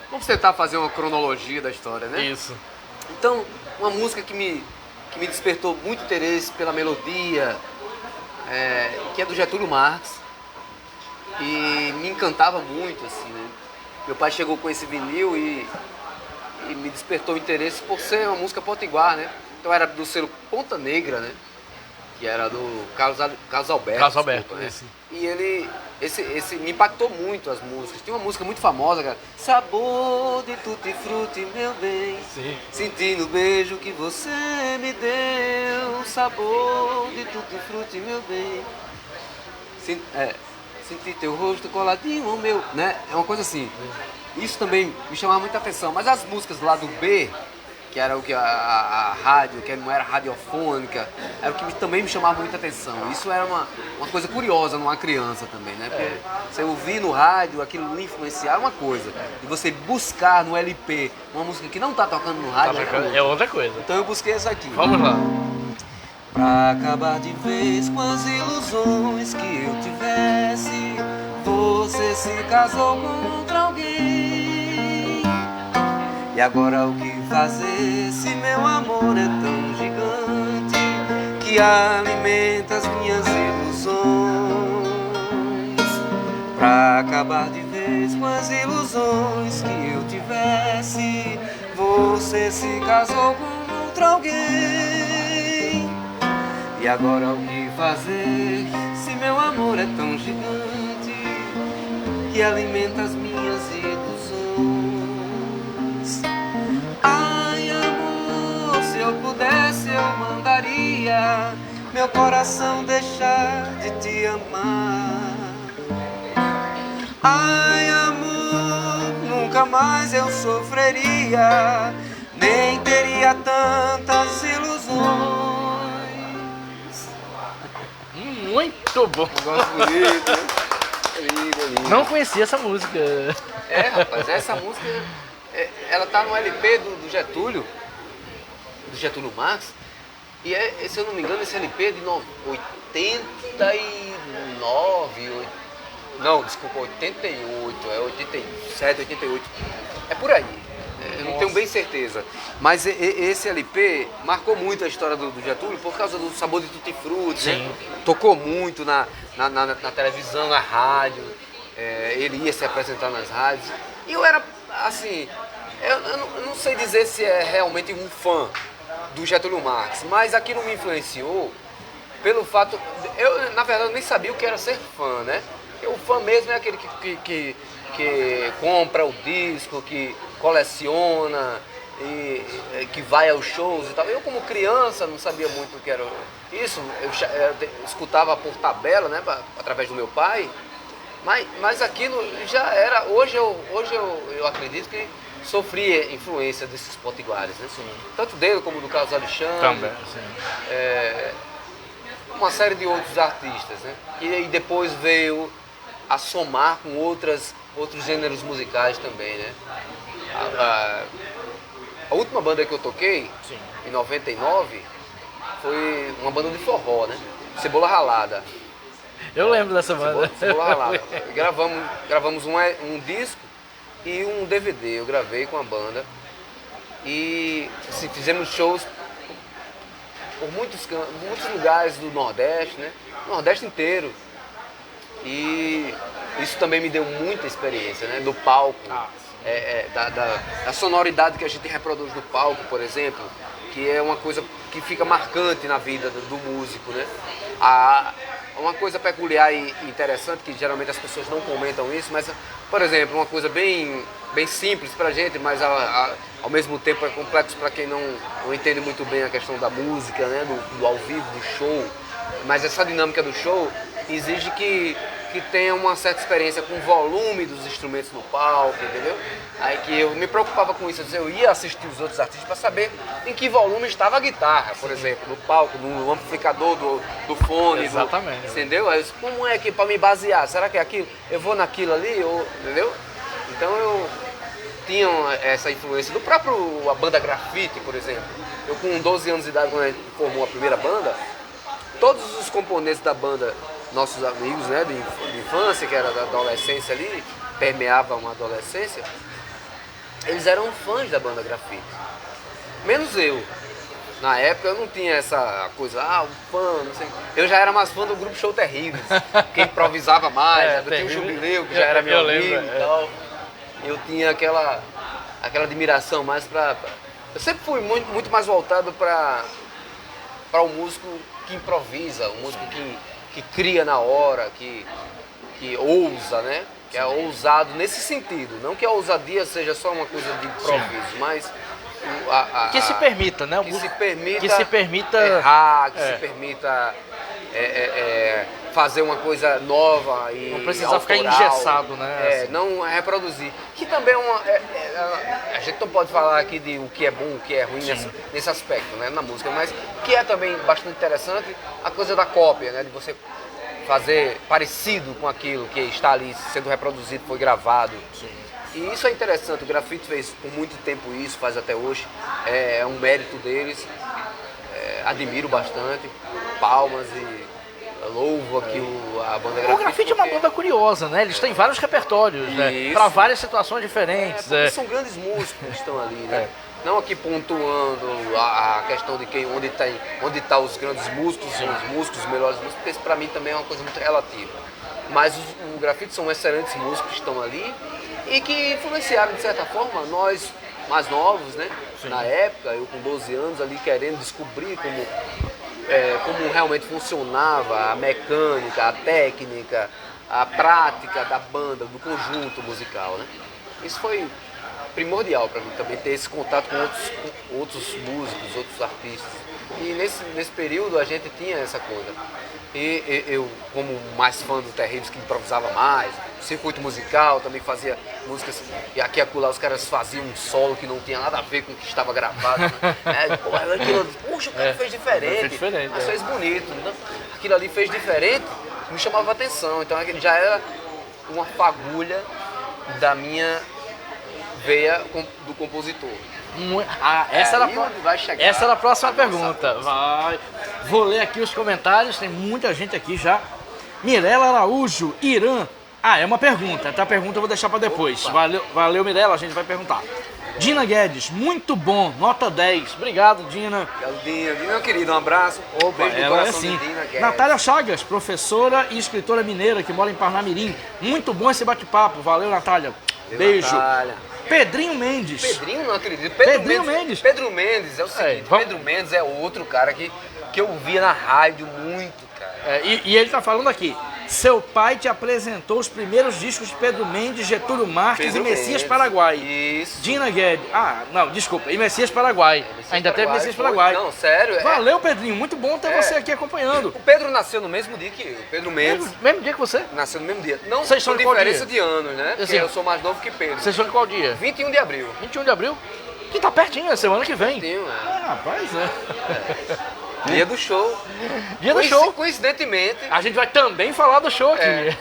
vamos tentar fazer uma cronologia da história, né? Isso. Então, uma música que me despertou muito interesse pela melodia, que é do Getúlio Marx, e me encantava muito, assim, né? Meu pai chegou com esse vinil e me despertou interesse por ser uma música potiguar, né? Então era do selo Ponta Negra, né? Que era do Carlos Alberto. Carlos Alberto, né? esse. E ele, esse me impactou muito as músicas. Tinha uma música muito famosa, cara. Sabor de tutti frutti, meu bem. Sim. Sentindo o beijo que você me deu. Sabor de tutti frutti, meu bem. Senti teu rosto coladinho ao meu, né? É uma coisa assim. Isso também me chamava muita atenção. Mas as músicas lá do B, que era o que a rádio, que não era radiofônica, era o que também me chamava muita atenção. Isso era uma coisa curiosa numa criança também, né? Porque você ouvir no rádio, aquilo lhe influenciar é uma coisa. E você buscar no LP uma música que não está tocando no rádio É outra coisa. Então eu busquei essa aqui. Vamos lá. Pra acabar de vez com as ilusões que eu tivesse, você se casou com outra alguém. E agora o que fazer se meu amor é tão gigante que alimenta as minhas ilusões? Pra acabar de vez com as ilusões que eu tivesse, você se casou com outra alguém. E agora o que fazer se meu amor é tão gigante que alimenta as minhas ilusões? Ai, amor, se eu pudesse eu mandaria meu coração deixar de te amar. Ai, amor, nunca mais eu sofreria, nem teria tantas ilusões. Muito bom. Negócio bonito, né? Lindo. Não conhecia essa música. Rapaz, essa música, ela tá no LP do Getúlio Marx, e se eu não me engano, esse LP é de 89, não, desculpa, 88, 87, 88, é por aí. Eu não tenho bem certeza. Mas esse LP marcou muito a história do Getúlio por causa do Sabor de Tutti Frutti, né? Tocou muito na televisão, na rádio. Ele ia se apresentar nas rádios. E eu era, assim, eu não sei dizer se é realmente um fã do Getúlio Marx, mas aquilo me influenciou pelo fato... Eu, na verdade, nem sabia o que era ser fã, né? O fã mesmo é aquele que compra o disco, que coleciona, e que vai aos shows e tal. Eu, como criança, não sabia muito o que era isso. Eu escutava por tabela, né, através do meu pai. Mas aquilo já era... Hoje eu acredito que sofria influência desses potiguares, né? Sim. Tanto dele como do Carlos Alexandre. Também, sim. Uma série de outros artistas, né? E depois veio a somar com outros gêneros musicais também, né? A última banda que eu toquei, Sim. em 99, foi uma banda de forró, né? Cebola Ralada. Eu lembro dessa banda. Cebola Ralada. Gravamos um disco e um DVD. Eu gravei com a banda. E assim, fizemos shows por muitos lugares do Nordeste, né? Nordeste inteiro. E isso também me deu muita experiência, né? Do palco, da sonoridade que a gente reproduz no palco, por exemplo, que é uma coisa que fica marcante na vida do músico, né? Uma coisa peculiar e interessante, que geralmente as pessoas não comentam isso, mas, por exemplo, uma coisa bem simples pra gente, mas ao mesmo tempo é complexo para quem não entende muito bem a questão da música, né? Do ao vivo, do show. Mas essa dinâmica do show exige que que tenha uma certa experiência com o volume dos instrumentos no palco, entendeu? Aí que eu me preocupava com isso, eu ia assistir os outros artistas para saber em que volume estava a guitarra, por exemplo, no palco, no amplificador do fone. Exatamente. Entendeu? Aí eu disse, como é que para me basear? Será que é aquilo? Eu vou naquilo ali? Entendeu? Então eu tinha essa influência do próprio a banda Grafite, por exemplo. Eu com 12 anos de idade, quando a gente formou a primeira banda, todos os componentes da banda, nossos amigos, né, de infância, que era da adolescência ali, permeava uma adolescência, eles eram fãs da banda Grafite. Menos eu. Na época eu não tinha essa coisa, um fã, não sei. Eu já era mais fã do grupo Show Terríveis, que improvisava mais, eu tinha o Jubileu, que já era meu amigo e tal. Eu tinha aquela admiração mais pra... Eu sempre fui muito mais voltado para o músico que improvisa, o músico que cria na hora, que ousa, né? Que é ousado nesse sentido. Não que a ousadia seja só uma coisa de improviso, mas... que se permita, né? Que se permita errar, que se permita fazer uma coisa nova e não precisa autoral, ficar engessado, né? Assim. Não reproduzir. Que também a gente não pode falar aqui de o que é bom, o que é ruim nesse aspecto, né, na música, mas que é também bastante interessante a coisa da cópia, né, de você fazer parecido com aquilo que está ali sendo reproduzido, foi gravado. Sim. E isso é interessante, o Grafite fez por muito tempo isso, faz até hoje, é um mérito deles, admiro bastante, palmas e louvo aqui a banda Grafite. O Grafite é uma banda curiosa, né? Eles têm vários repertórios, né? Para várias situações diferentes. São grandes músicos que estão ali, né? Não aqui pontuando a questão de onde tá os grandes músicos, os músicos, os melhores músicos, porque isso para mim também é uma coisa muito relativa. Mas o Grafite são excelentes músicos que estão ali e que influenciaram, de certa forma, nós mais novos, né? Sim. Na época, eu com 12 anos ali querendo descobrir como realmente funcionava a mecânica, a técnica, a prática da banda, do conjunto musical, né? Isso foi primordial para mim também, ter esse contato com outros músicos, outros artistas. E nesse período a gente tinha essa coisa. E eu, como mais fã do Terríveis, que improvisava mais, circuito musical, também fazia músicas, e aqui e acolá os caras faziam um solo que não tinha nada a ver com o que estava gravado, né? Poxa, o cara fez diferente, mas fez bonito, né? Aquilo ali fez diferente, me chamava a atenção, então já era uma fagulha da minha veia do compositor. Essa era a próxima pergunta. Vou ler aqui os comentários, tem muita gente aqui já. Mirela Araújo, Irã. É uma pergunta. A pergunta eu vou deixar para depois. Valeu, Mirela, a gente vai perguntar. Dina Guedes, muito bom, nota 10. Obrigado, Dina. Dina, meu querido, um abraço. Beijo do coração de Dina Guedes. Natália Chagas, professora e escritora mineira que mora em Parnamirim. Muito bom esse bate-papo. Valeu, Natália. Beijo. Natália. Pedrinho Mendes. Pedrinho, não acredito. Pedro Mendes. Pedro Mendes é o seguinte, Pedro Mendes é outro cara que eu via na rádio muito, cara. E ele tá falando aqui, seu pai te apresentou os primeiros discos de Pedro Mendes, Getúlio Marques e Messias Paraguai. Isso. Dina Guedes. Não, desculpa, e Messias Paraguai. Ainda teve Messias Paraguai. Não, sério. Valeu, Pedrinho, muito bom ter você aqui acompanhando. O Pedro nasceu no mesmo dia que eu, Pedro Mendes. Mesmo dia que você? Nasceu no mesmo dia. Não Vocês são com de qual diferença dia? de anos, né? Porque eu sou mais novo que Pedro. Vocês são de qual dia? 21 de abril. 21 de abril? Que tá pertinho, é semana que vem. Pertinho, rapaz, Dia do show. Dia do show. Coincidentemente. A gente vai também falar do show aqui.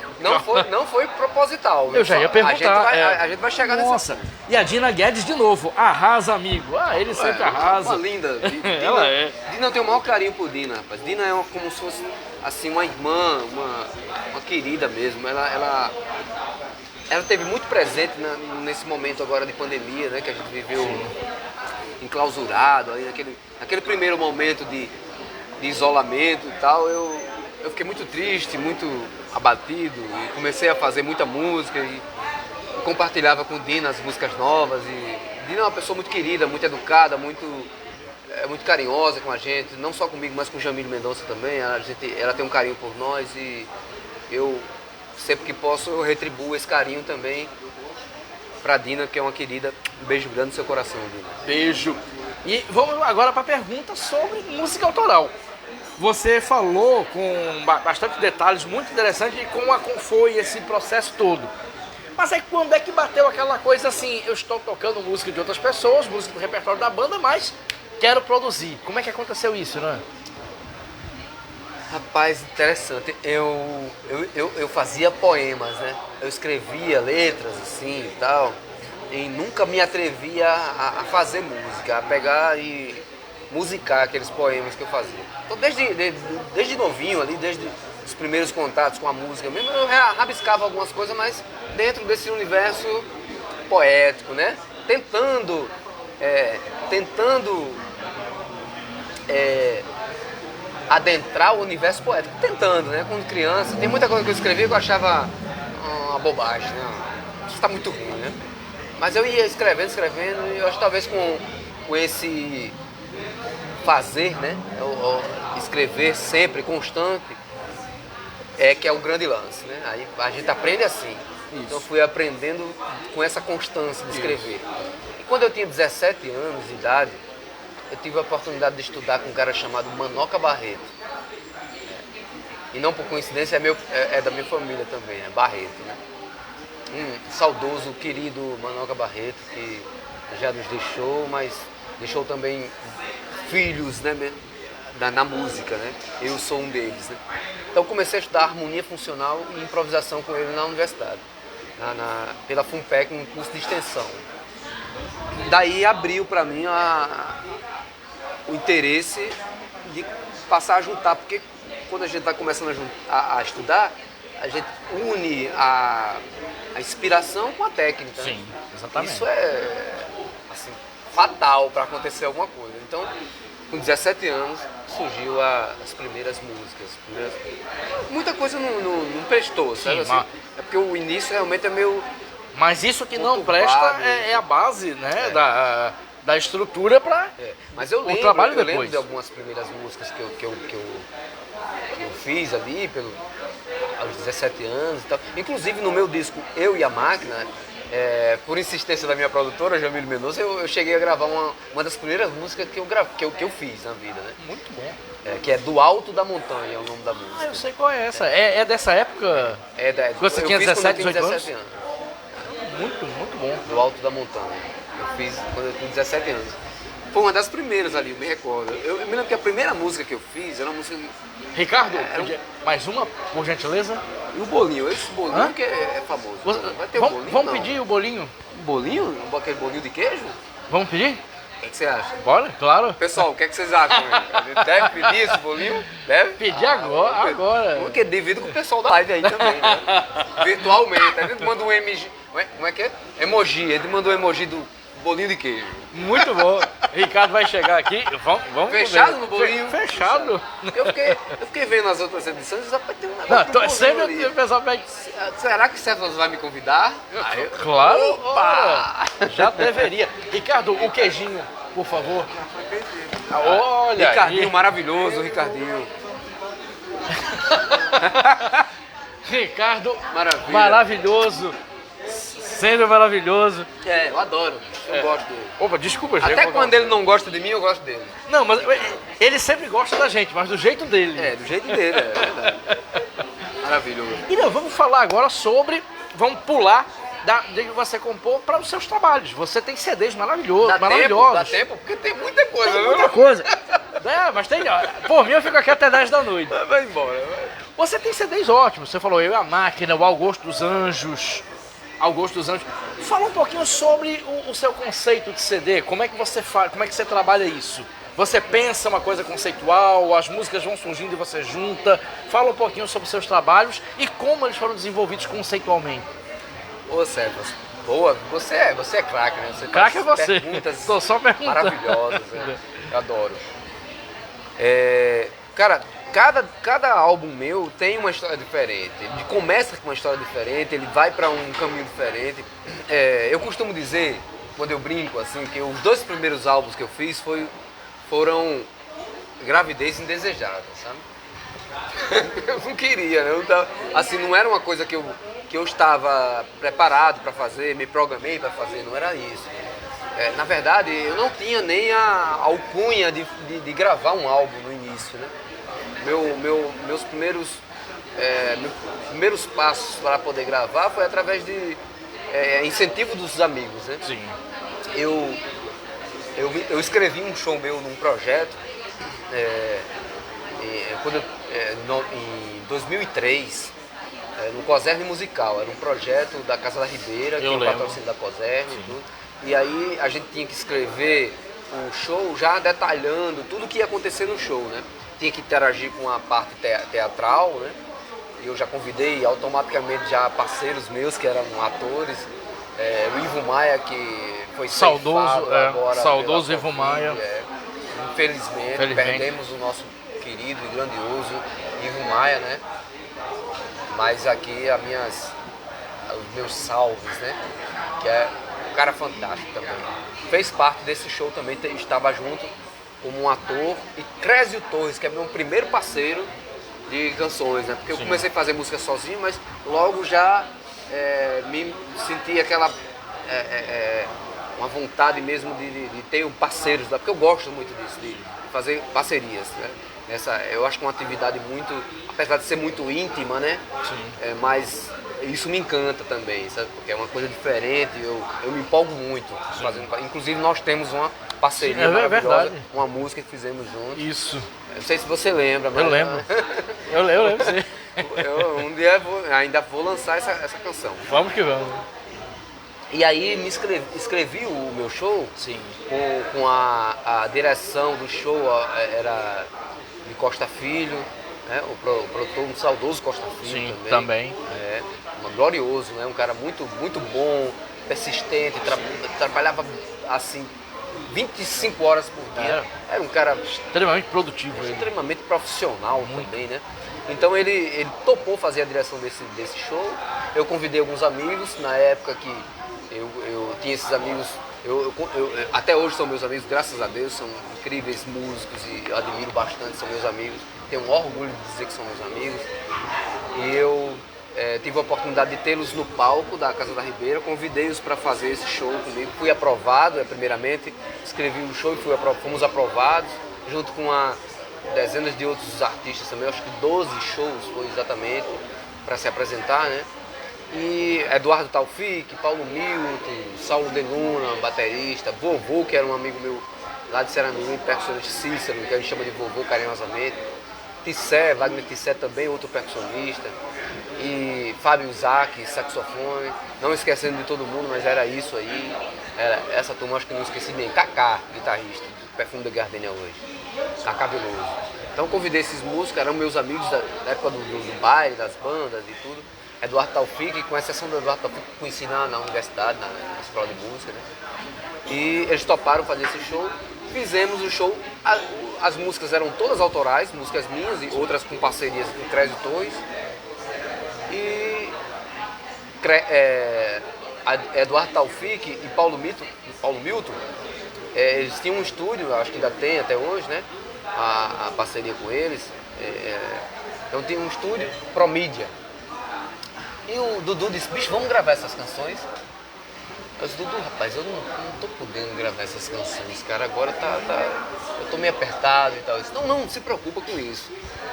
Não foi proposital. Eu já ia perguntar. A gente vai chegar nessa. E a Dina Guedes de novo. Arrasa, amigo. Ele sempre arrasa. Uma linda. Ela é. Dina tem o maior carinho por Dina, rapaz. Dina é como se fosse assim, uma irmã, uma querida mesmo. Ela teve muito presente nesse momento agora de pandemia, né? Que a gente viveu enclausurado, aí naquele primeiro momento de isolamento e tal, eu fiquei muito triste, muito abatido e comecei a fazer muita música e compartilhava com Dina as músicas novas. E Dina é uma pessoa muito querida, muito educada, muito carinhosa com a gente, não só comigo, mas com o Jamílio Mendonça também. Ela tem um carinho por nós e eu, sempre que posso, eu retribuo esse carinho também pra Dina, que é uma querida. Um beijo grande no seu coração, Dina. Beijo. E vamos agora para a pergunta sobre música autoral. você falou com bastante detalhes, muito interessante, de como foi esse processo todo. Mas aí quando é que bateu aquela coisa assim, eu estou tocando música de outras pessoas, música do repertório da banda, mas quero produzir. Como é que aconteceu isso, né? Rapaz, interessante. Eu fazia poemas, né? Eu escrevia letras assim e tal. E nunca me atrevia a fazer música, a pegar e musicar aqueles poemas que eu fazia. Então desde novinho ali, desde os primeiros contatos com a música mesmo, eu rabiscava algumas coisas, mas dentro desse universo poético, né? Tentando adentrar o universo poético, tentando, né? Quando criança, tem muita coisa que eu escrevia que eu achava uma bobagem, né? Isso está muito ruim, né? Mas eu ia escrevendo, e eu acho que talvez com esse fazer, né? Escrever sempre, constante, que é o grande lance, né? Aí a gente aprende assim. Isso. Então eu fui aprendendo com essa constância de escrever. E quando eu tinha 17 anos de idade, eu tive a oportunidade de estudar com um cara chamado Manoca Barreto. E não por coincidência, é da minha família também, é Barreto, né? Um saudoso, querido Manoca Barreto, que já nos deixou, mas deixou também filhos, né, na música, né? Eu sou um deles, né? Então comecei a estudar harmonia funcional e improvisação com ele na universidade, pela FUNPEC, um curso de extensão. Daí abriu para mim o interesse de passar a juntar, porque quando a gente está começando a estudar, a gente une a inspiração com a técnica. Sim, exatamente. Isso é assim, fatal para acontecer alguma coisa. Então, com 17 anos, surgiu as primeiras músicas. Muita coisa não prestou, sabe? Sim, assim, é porque o início realmente é meio... Mas isso que não presta é a base, né, da estrutura para Mas eu lembro de algumas primeiras músicas que eu fiz ali aos 17 anos e tal. Inclusive no meu disco Eu e a Máquina, por insistência da minha produtora, Jamílio Mendonça, eu cheguei a gravar uma das primeiras músicas que eu fiz na vida, né? Muito bom. Que é Do Alto da Montanha, é o nome da música. Ah, eu sei qual é essa. É dessa época? Você tinha 17 anos? Muito, muito bom. Do Alto da Montanha. Eu fiz quando eu tinha 17 anos. Foi uma das primeiras ali, eu me recordo. Eu me lembro que a primeira música que eu fiz era uma música... Ricardo, mais uma, por gentileza? E o bolinho, esse bolinho que é famoso. Vai ter bolinho? Vamos pedir o bolinho? Um bolinho? Aquele bolinho de queijo? Vamos pedir? O que você acha? Bora, claro. Pessoal, o que vocês acham? A gente deve pedir esse bolinho? Deve? Pedir agora. Porque devido com o pessoal da live aí também, né? Virtualmente. A gente manda um emoji. Como é que é? Emoji. A gente mandou um emoji do bolinho de queijo. Muito bom. Ricardo vai chegar aqui. Vamos fechado no bolinho? Fechado. Eu fiquei vendo as outras edições e já tem um negócio. Não, sempre o pessoal pede. Será que Céfalos vai me convidar? Claro. Opa! Já deveria. Ricardo, o queijinho, por favor. Olha, Ricardinho maravilhoso, Ricardinho. Ricardo, maravilhoso. Sendo maravilhoso. Eu adoro. Eu gosto dele. Opa, desculpa, gente. Até quando ele não gosta de mim, eu gosto dele. Não, mas ele sempre gosta da gente, mas do jeito dele. Do jeito dele, é verdade. Maravilhoso. E não, vamos falar agora sobre... Vamos pular de que você compor para os seus trabalhos. Você tem CDs maravilhosos. Dá tempo, porque tem muita coisa. Tem muita coisa. Mas tem... Por mim, eu fico aqui até 10 da noite. Vai embora. Você tem CDs ótimos. Você falou Eu e a Máquina, o Augusto dos Anjos... Augusto dos Anjos. Fala um pouquinho sobre o seu conceito de CD, como é que você faz, como é que você trabalha isso? Você pensa uma coisa conceitual, as músicas vão surgindo e você junta. Fala um pouquinho sobre os seus trabalhos e como eles foram desenvolvidos conceitualmente. Ô Cefas, boa, você é craque, né? Craque é você. Tô só perguntando. Maravilhosas, né? Eu adoro. Cara, cada álbum meu tem uma história diferente. Ele começa com uma história diferente, ele vai para um caminho diferente. Eu costumo dizer, quando eu brinco, assim, que os 2 primeiros álbuns que eu fiz foram gravidez indesejada, sabe? Eu não queria, né? Assim, não era uma coisa que eu estava preparado para fazer, me programei para fazer, não era isso. Na verdade, eu não tinha nem a alcunha de gravar um álbum no início. início, né? Meus primeiros passos para poder gravar foi através de incentivo dos amigos, né? Sim. Eu escrevi um show meu num projeto em 2003, no Coserne Musical. Era um projeto da Casa da Ribeira, que é o patrocínio da Coserne e tudo. E aí a gente tinha que escrever o show já detalhando tudo o que ia acontecer no show, né? Tinha que interagir com a parte teatral, né? E eu já convidei automaticamente já parceiros meus que eram atores. O Ivo Maia, que foi saudoso, agora saudoso Ivo Maia. Infelizmente, perdemos o nosso querido e grandioso Ivo Maia, né? Mas aqui os meus salves, né? Que é um cara fantástico também. Fez parte desse show também, estava junto como um ator. E Crésio Torres, que é meu primeiro parceiro de canções, né? Porque eu comecei a fazer música sozinho, mas logo já me senti aquela uma vontade mesmo de ter parceiros lá, porque eu gosto muito disso, de fazer parcerias, né? Eu acho que é uma atividade muito, apesar de ser muito íntima, né? Mas isso me encanta também, sabe? Porque é uma coisa diferente, eu me empolgo muito fazendo. Inclusive nós temos uma parceria maravilhosa, uma música que fizemos juntos. Isso. Eu não sei se você lembra, mas... Eu lembro. eu lembro, sim. Um dia ainda vou lançar essa canção. Vamos que vamos. E aí escrevi o meu show. Sim. Com a direção do show era de Costa Filho, né? O produtor, um saudoso Costa Filho. Sim, também. Glorioso, né? Um cara muito, muito bom, persistente, trabalhava assim 25 horas por dia. Era um cara extremamente produtivo. Extremamente profissional também, né? Então ele topou fazer a direção desse show. Eu convidei alguns amigos, na época que eu tinha esses amigos, até hoje são meus amigos, graças a Deus, são incríveis músicos e eu admiro bastante, são meus amigos. Tenho um orgulho de dizer que são meus amigos. E eu tive a oportunidade de tê-los no palco da Casa da Ribeira, convidei-os para fazer esse show comigo. Fui aprovado, primeiramente, escrevi o show e fomos aprovados, junto com dezenas de outros artistas também, acho que 12 shows foi exatamente para se apresentar, né? E Eduardo Taufik, Paulo Milton, Saulo de Luna, baterista, Vovô, que era um amigo meu lá de Seranduí, percussionista Cícero, que a gente chama de Vovô carinhosamente, Tissé, Wagner Tissé também, outro percussionista, e Fábio Isaac, saxofone, não esquecendo de todo mundo, mas era isso aí, essa turma acho que não esqueci nem, Kaká, guitarrista, do Perfume de Gardenia hoje. Kaká Veloso. Então convidei esses músicos, eram meus amigos da época do baile, das bandas e tudo. Eduardo Taufik, com exceção do Eduardo Taufik, que conheci na universidade, na escola de música, né? E eles toparam fazer esse show. Fizemos o show, as músicas eram todas autorais, músicas minhas e outras com parcerias com Crésio Torres. E Eduardo Taufik e Paulo Milton, eles tinham um estúdio, acho que ainda tem até hoje, né? A parceria com eles. Então tinha um estúdio Promídia. E o Dudu disse, bicho, vamos gravar essas canções? Eu disse, Dudu, rapaz, eu não tô podendo gravar essas canções, cara, agora eu tô meio apertado e tal. Eu disse, não se preocupa com isso.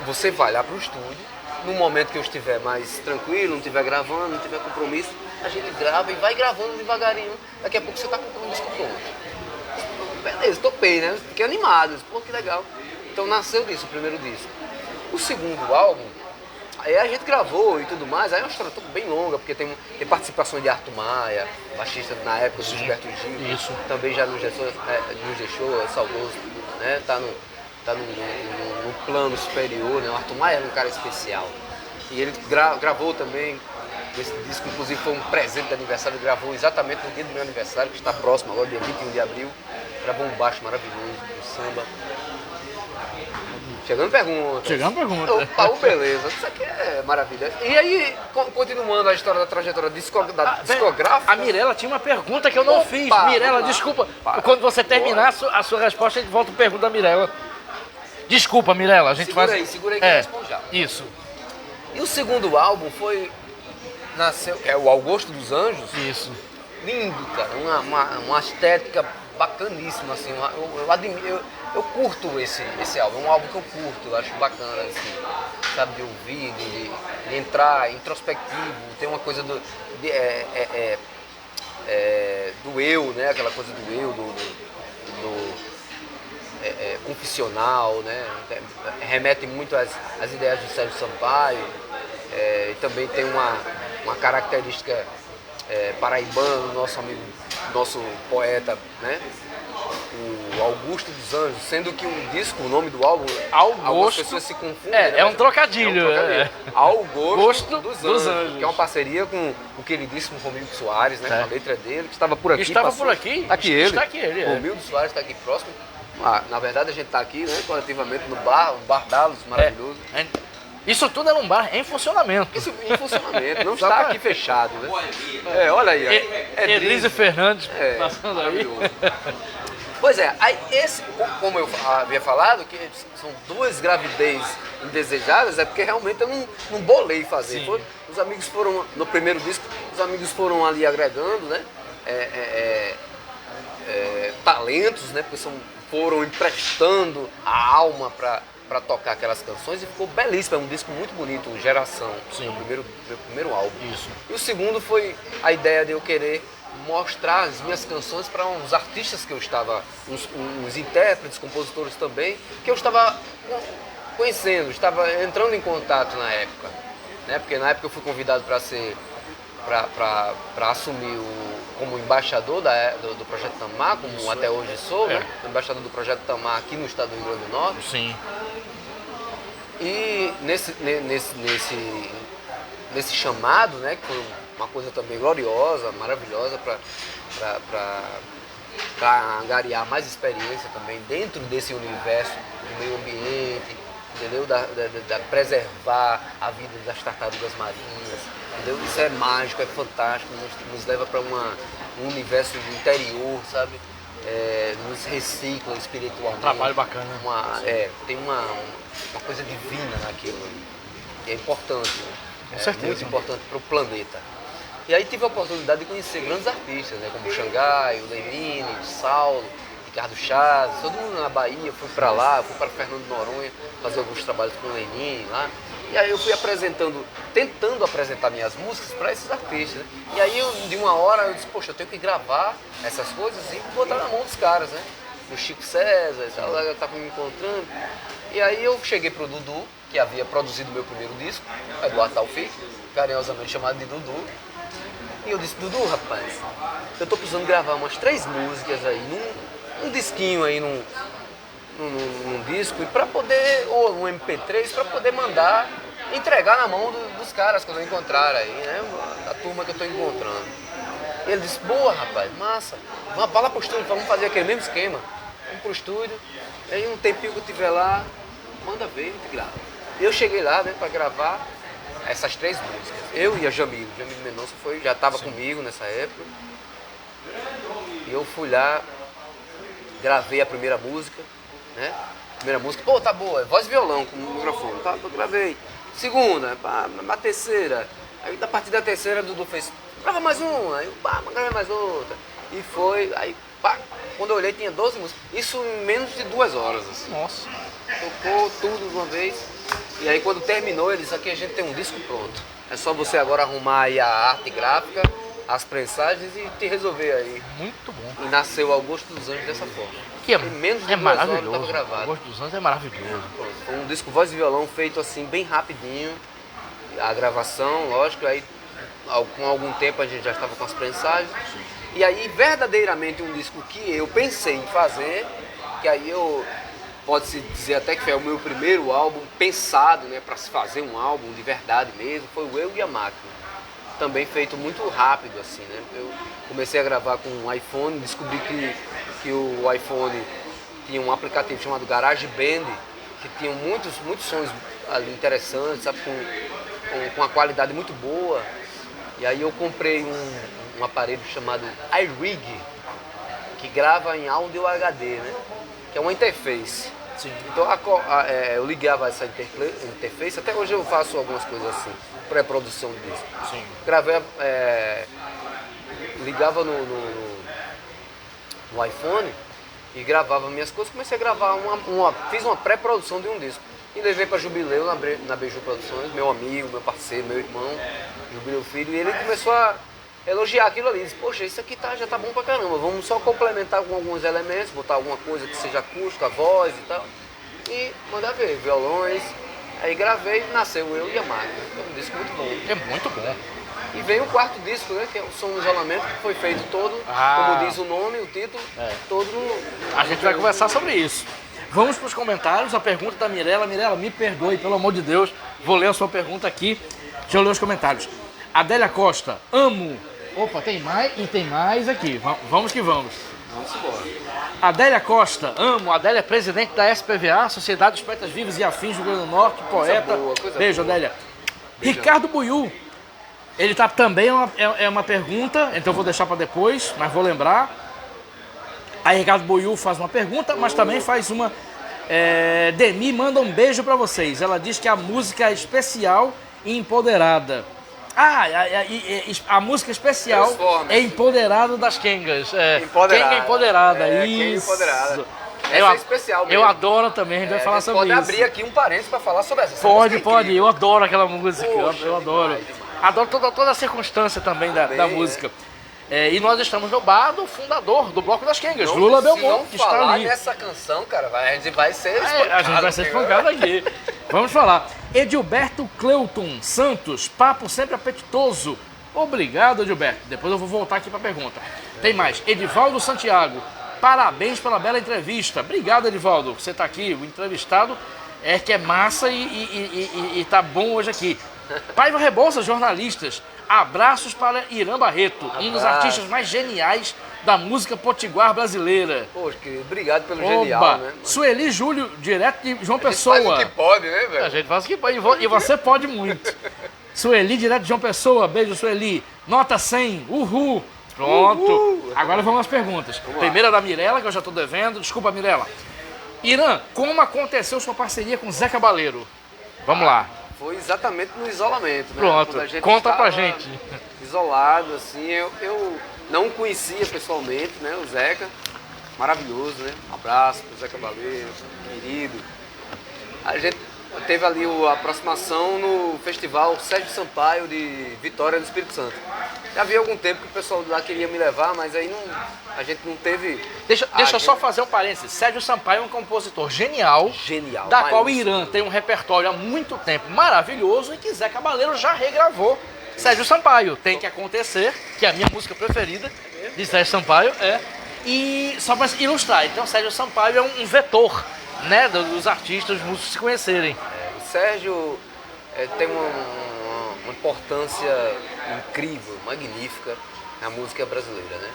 Você vai lá pro estúdio, no momento que eu estiver mais tranquilo, não estiver gravando, não tiver compromisso, a gente grava e vai gravando devagarinho. Daqui a pouco você tá com o disco pronto. Beleza, topei, né? Fiquei animado, disse, pô, que legal. Então nasceu disso, o primeiro disco. O segundo álbum, aí a gente gravou e tudo mais, aí é uma história bem longa, porque tem participações de Arthur Maia, baixista na época do Gilberto Gil, isso. Também já nos deixou, é saudoso, né? Tá no plano superior, né? O Arthur Maia era um cara especial. E ele gravou também, esse disco inclusive foi um presente de aniversário, ele gravou exatamente no dia do meu aniversário, que está próximo agora, dia 21 de abril, gravou um baixo maravilhoso, um samba. Chegando pergunta. Opa, beleza. Isso aqui é maravilha. E aí, continuando a história da trajetória discográfica... A Mirella tinha uma pergunta que eu não fiz. Mirella, desculpa. Quando você terminar a sua resposta, a gente volta a pergunta da Mirella. Desculpa, Mirella. A gente segura aí que eu respondo já. Isso. E o segundo álbum nasceu, que é o Augusto dos Anjos. Isso. Lindo, cara. Uma estética bacaníssima, assim. eu curto esse álbum, é um álbum que eu curto, eu acho bacana, assim, sabe, de ouvir, de entrar introspectivo, tem uma coisa do eu, né, aquela coisa do eu, confissional, né, remete muito às ideias do Sérgio Sampaio, e também tem uma característica paraibana, nosso poeta, né, o Augusto dos Anjos, sendo que o nome do álbum, algumas pessoas se confundem. É um trocadilho. Augusto dos Anjos, que é uma parceria com o queridíssimo Romildo Soares, né, com a letra dele, que estava por aqui. Estava por aqui? Está aqui ele. Está aqui ele. Romildo Soares está aqui próximo. Na verdade, a gente está aqui, né, coletivamente no bar, o Bar Dalos, maravilhoso. Isso tudo é um bar em funcionamento. Isso em funcionamento, não está aqui fechado, né? Olha aí. Elise Fernandes passando aí. Pois é, aí como eu havia falado, que são 2 gravidez indesejadas, é porque realmente eu não bolei fazer. Os amigos foram, no primeiro disco, os amigos foram ali agregando, né? Talentos, né? Porque foram emprestando a alma para tocar aquelas canções e ficou belíssimo, é um disco muito bonito, Geração, meu primeiro álbum. Isso. E o segundo foi a ideia de eu querer mostrar as minhas canções para uns artistas que eu estava, uns intérpretes, compositores também, que eu estava conhecendo, estava entrando em contato na época, né? Porque na época eu fui convidado para assumir como embaixador do Projeto Tamar, como até hoje sou, né? Embaixador do Projeto Tamar aqui no estado do Rio Grande do Norte. Sim. E nesse chamado, né, que foi uma coisa também gloriosa, maravilhosa para angariar mais experiência também dentro desse universo do meio ambiente, entendeu? Da preservar a vida das tartarugas marinhas, entendeu? Isso é mágico, é fantástico, nos leva para um universo do interior, sabe? Nos recicla espiritualmente. Trabalho bacana. Tem uma coisa divina naquilo, que é importante, né? Com certeza. Muito importante para o planeta. E aí tive a oportunidade de conhecer grandes artistas, né, como o Xangai, o Lenine, o Saulo, Ricardo Chaves, todo mundo na Bahia. Fui para lá, fui para Fernando de Noronha fazer alguns trabalhos com o Lenine lá. E aí eu fui tentando apresentar minhas músicas para esses artistas, né? E aí de uma hora eu disse, poxa, eu tenho que gravar essas coisas e botar na mão dos caras, né? O Chico César, ela estava me encontrando. E aí eu cheguei pro Dudu, que havia produzido o meu primeiro disco, Eduardo Taufik, carinhosamente chamado de Dudu. E eu disse, Dudu, rapaz, eu tô precisando gravar umas 3 músicas aí, num disquinho aí, num disco, e para poder, ou um MP3, para poder mandar, entregar na mão dos caras que eu encontrar aí, né? A turma que eu tô encontrando. E ele disse, boa, rapaz, massa, vamos lá pro estúdio, vamos fazer aquele mesmo esquema. Vamos pro estúdio, aí um tempinho que eu tiver lá, manda ver e te grava. Eu cheguei lá, né, para gravar essas 3 músicas. Eu e a Jamil Mendonça já estava comigo nessa época. E eu fui lá, gravei a primeira música, né? Primeira música, pô, tá boa, voz e violão com o microfone, tá, eu gravei. Segunda, a terceira. Aí a partir da terceira, Dudu fez, grava mais uma, aí gravei mais outra. E foi, aí quando eu olhei tinha 12 músicas, isso em menos de 2 horas. Assim. Nossa. Tocou tudo de uma vez. E aí quando terminou, ele disse, aqui a gente tem um disco pronto. É só você agora arrumar aí a arte gráfica, as prensagens e te resolver aí. Muito bom. E nasceu Augusto dos Anjos dessa forma. Que em menos de 2 horas estava gravado. Augusto dos Anjos é maravilhoso. Foi um disco voz e violão feito assim, bem rapidinho. A gravação, lógico, aí com algum tempo a gente já estava com as prensagens. E aí, verdadeiramente, um disco que eu pensei em fazer, que aí pode-se dizer até que foi o meu primeiro álbum pensado, né, para se fazer um álbum de verdade mesmo, foi o Eu e a Máquina. Também feito muito rápido, assim, né? Eu comecei a gravar com um iPhone, descobri que o iPhone tinha um aplicativo chamado GarageBand, que tinha muitos sons ali interessantes, sabe, com uma qualidade muito boa. E aí eu comprei um aparelho chamado iRig, que grava em áudio HD, né? Que é uma interface. Sim. Então eu ligava essa interface, até hoje eu faço algumas coisas assim, pré-produção disso. Sim. Gravei, ligava no iPhone e gravava minhas coisas, comecei a gravar fiz uma pré-produção de um disco. E levei para Jubileu na Beiju Produções, meu amigo, meu parceiro, meu irmão, Jubileu Filho, e ele começou a elogiar aquilo ali. Disse, poxa, isso aqui já tá bom pra caramba, vamos só complementar com alguns elementos, botar alguma coisa que seja acústica, voz e tal. E mandar ver, violões. Aí gravei e nasceu Eu e a Máquina. É um disco muito bom. É muito bom. E vem o quarto disco, né? Que é o Som no Isolamento, que foi feito todo, como diz o nome, o título, todo no... A gente vai conversar sobre isso. Vamos para os comentários, a pergunta da Mirella. Mirella, me perdoe, pelo amor de Deus. Vou ler a sua pergunta aqui. Deixa eu ler os comentários. Adélia Costa, amo. Opa, tem mais aqui. Vamos que vamos. Vamos embora. Adélia Costa, amo. Adélia é presidente da SPVA, Sociedade dos Poetas Vivos e Afins do Rio Grande do Norte, poeta. Beijo, boa. Adélia. Beijão. Ricardo Buiu, ele tá também, é uma pergunta, então eu vou deixar para depois, mas vou lembrar. Aí Ricardo Buiu faz uma pergunta, mas também faz uma... Demi manda um beijo para vocês. Ela diz que a música é especial e empoderada. A música especial é Empoderado das Kengas. Kenga Empoderada, isso. Kenga Empoderada. Essa é especial mesmo. Eu adoro também, a gente vai falar sobre isso. Pode abrir aqui um parênteses para falar sobre essa. Pode, eu adoro aquela música, eu adoro. Adoro toda a circunstância também da música. E nós estamos no bar do fundador do Bloco das Kengas, Lula Belmont, que está ali. Nessa canção, cara, a gente vai ser espancado. A gente vai ser espancado aqui. Vamos falar. Edilberto Cleuton Santos, papo sempre apetitoso. Obrigado, Edilberto. Depois eu vou voltar aqui para a pergunta. Tem mais. Edivaldo Santiago, parabéns pela bela entrevista. Obrigado, Edivaldo. Você está aqui, o entrevistado que é massa e tá bom hoje aqui. Paiva Rebouças, jornalistas. Abraços para Irã Barreto, um dos artistas mais geniais da música potiguar brasileira. Poxa, querido, obrigado pelo genial, né? Sueli Júlio, direto de João Pessoa. A gente faz o que pode, né, velho? A gente faz o que pode, e você pode muito. Sueli, direto de João Pessoa, beijo, Sueli. Nota 100, uhul. Pronto. Uhul. Agora vamos às perguntas. Primeira da Mirella, que eu já estou devendo. Desculpa, Mirella. Irã, como aconteceu sua parceria com Zé Cabaleiro? Vamos lá. Foi exatamente no isolamento, né? Pronto, conta pra gente. Isolado, assim, eu não conhecia pessoalmente, né, o Zeca, maravilhoso, né? Um abraço pro Zé Cabaleiro, querido. A gente teve ali a aproximação no festival Sérgio Sampaio de Vitória do Espírito Santo. Já havia algum tempo que o pessoal lá queria me levar, mas aí a gente não teve... Deixa eu só fazer um parênteses. Sérgio Sampaio é um compositor genial, da qual o Irã tem um repertório há muito tempo maravilhoso e que Zé Cabaleiro já regravou. Sérgio Sampaio, tem que acontecer, que é a minha música preferida de Sérgio Sampaio, E só para ilustrar, então Sérgio Sampaio é um vetor, né, dos artistas, dos músicos se conhecerem. O Sérgio tem uma importância incrível, magnífica na música brasileira, né?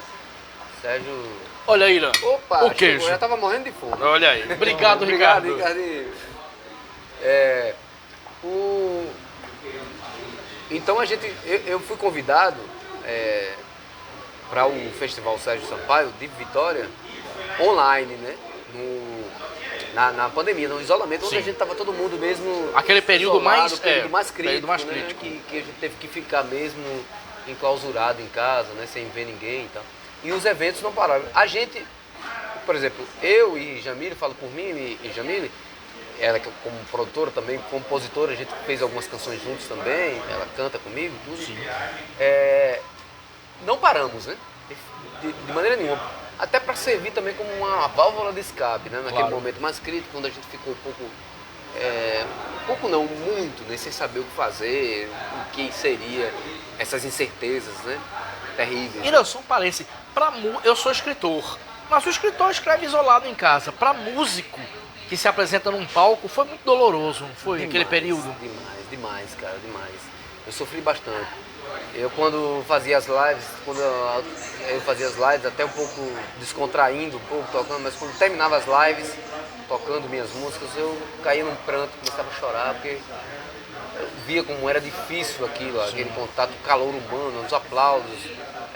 Sérgio... Olha aí, Irã. Opa, o queijo. Eu já tava morrendo de fome. Olha aí. Obrigado, Ricardo. Obrigado, Ricardinho. Então eu fui convidado para o Festival Sérgio Sampaio de Vitória online, né? Na pandemia, no isolamento, onde a gente tava todo mundo mesmo... Aquele período isolado, mais crítico, né? Que a gente teve que ficar mesmo enclausurado em casa, né? Sem ver ninguém e tal. E os eventos não pararam. A gente, por exemplo, eu e Jamile, falo por mim e Jamile, ela como produtora também, compositora, a gente fez algumas canções juntos também, ela canta comigo, tudo. Sim. Não paramos, né? De maneira nenhuma. Até para servir também como uma válvula de escape, né? Naquele momento mais crítico, quando a gente ficou muito, né? Sem saber o que fazer, o que seria, essas incertezas, né? Terríveis. E não, só um parênteses, eu sou escritor, mas o escritor escreve isolado em casa. Para músico que se apresenta num palco, foi muito doloroso, não foi? Demais, aquele período? Demais, cara, demais. Eu sofri bastante. Eu quando fazia as lives, até um pouco descontraindo, um pouco tocando, mas quando terminava as lives, tocando minhas músicas, eu caía num pranto, começava a chorar, porque eu via como era difícil aquilo, sim, aquele contato, o calor humano, os aplausos,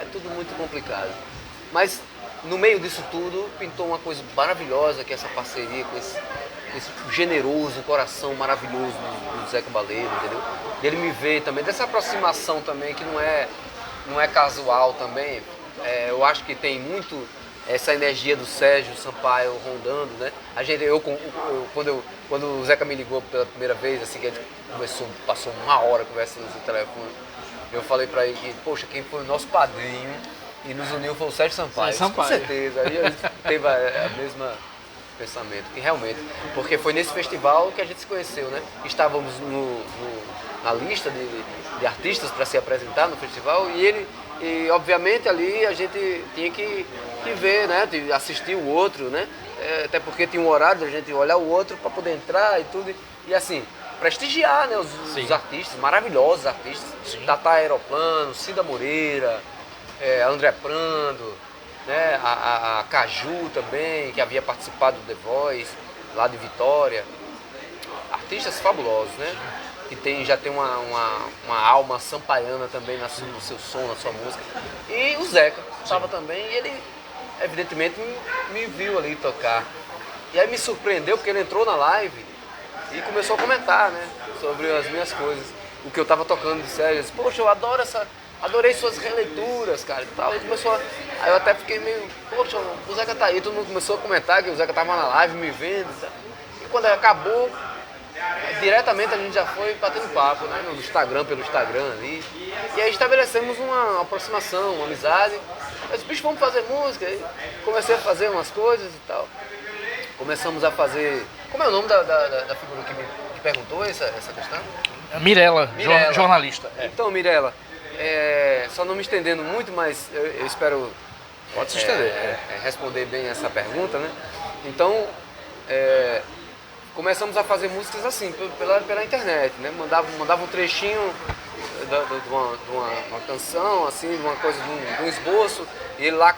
é tudo muito complicado. Mas no meio disso tudo, pintou uma coisa maravilhosa, que é essa parceria com esse generoso coração maravilhoso do Zé Cabaleiro, entendeu? E ele me vê também, dessa aproximação também, que não é casual também. Eu acho que tem muito essa energia do Sérgio Sampaio rondando, né? Quando o Zeca me ligou pela primeira vez, assim, que a gente passou uma hora conversando no telefone, eu falei pra ele que, poxa, quem foi o nosso padrinho e nos uniu foi o Sérgio Sampaio. Com certeza, aí a gente teve a mesma pensamento, que realmente, porque foi nesse festival que a gente se conheceu, né? Estávamos na lista de artistas para se apresentar no festival e obviamente ali a gente tinha que ver, né? De assistir o outro, né? Até porque tinha um horário da gente olhar o outro para poder entrar e tudo, e assim, prestigiar, né? Os artistas, maravilhosos artistas, Tata Aeroplano, Cida Moreira, André Prando, né? A Caju também, que havia participado do The Voice, lá de Vitória. Artistas fabulosos, né? Que já tem uma alma sampaiana também no seu som, na sua música. E o Zeca estava também, e ele evidentemente me viu ali tocar. E aí me surpreendeu porque ele entrou na live e começou a comentar, né? Sobre as minhas coisas. O que eu estava tocando de sério. Eu disse, poxa, eu adorei suas releituras, cara, e tal. Aí eu até fiquei meio, poxa, o Zeca tá aí. Todo mundo começou a comentar que o Zeca tava na live me vendo, tá? E quando acabou, diretamente a gente já foi batendo papo, né? No Instagram, pelo Instagram ali. E aí estabelecemos uma aproximação, uma amizade. Eu disse, bicho, vamos fazer música. E comecei a fazer umas coisas e tal. Começamos a fazer... Como é o nome da figura que perguntou essa questão? Mirella, jornalista. Então, Mirella, só não me estendendo muito, mas eu espero Pode se estender. Responder bem essa pergunta, né? Então, começamos a fazer músicas assim, pela internet, né? Mandava um trechinho de uma canção, assim, uma coisa de um esboço, e ele lá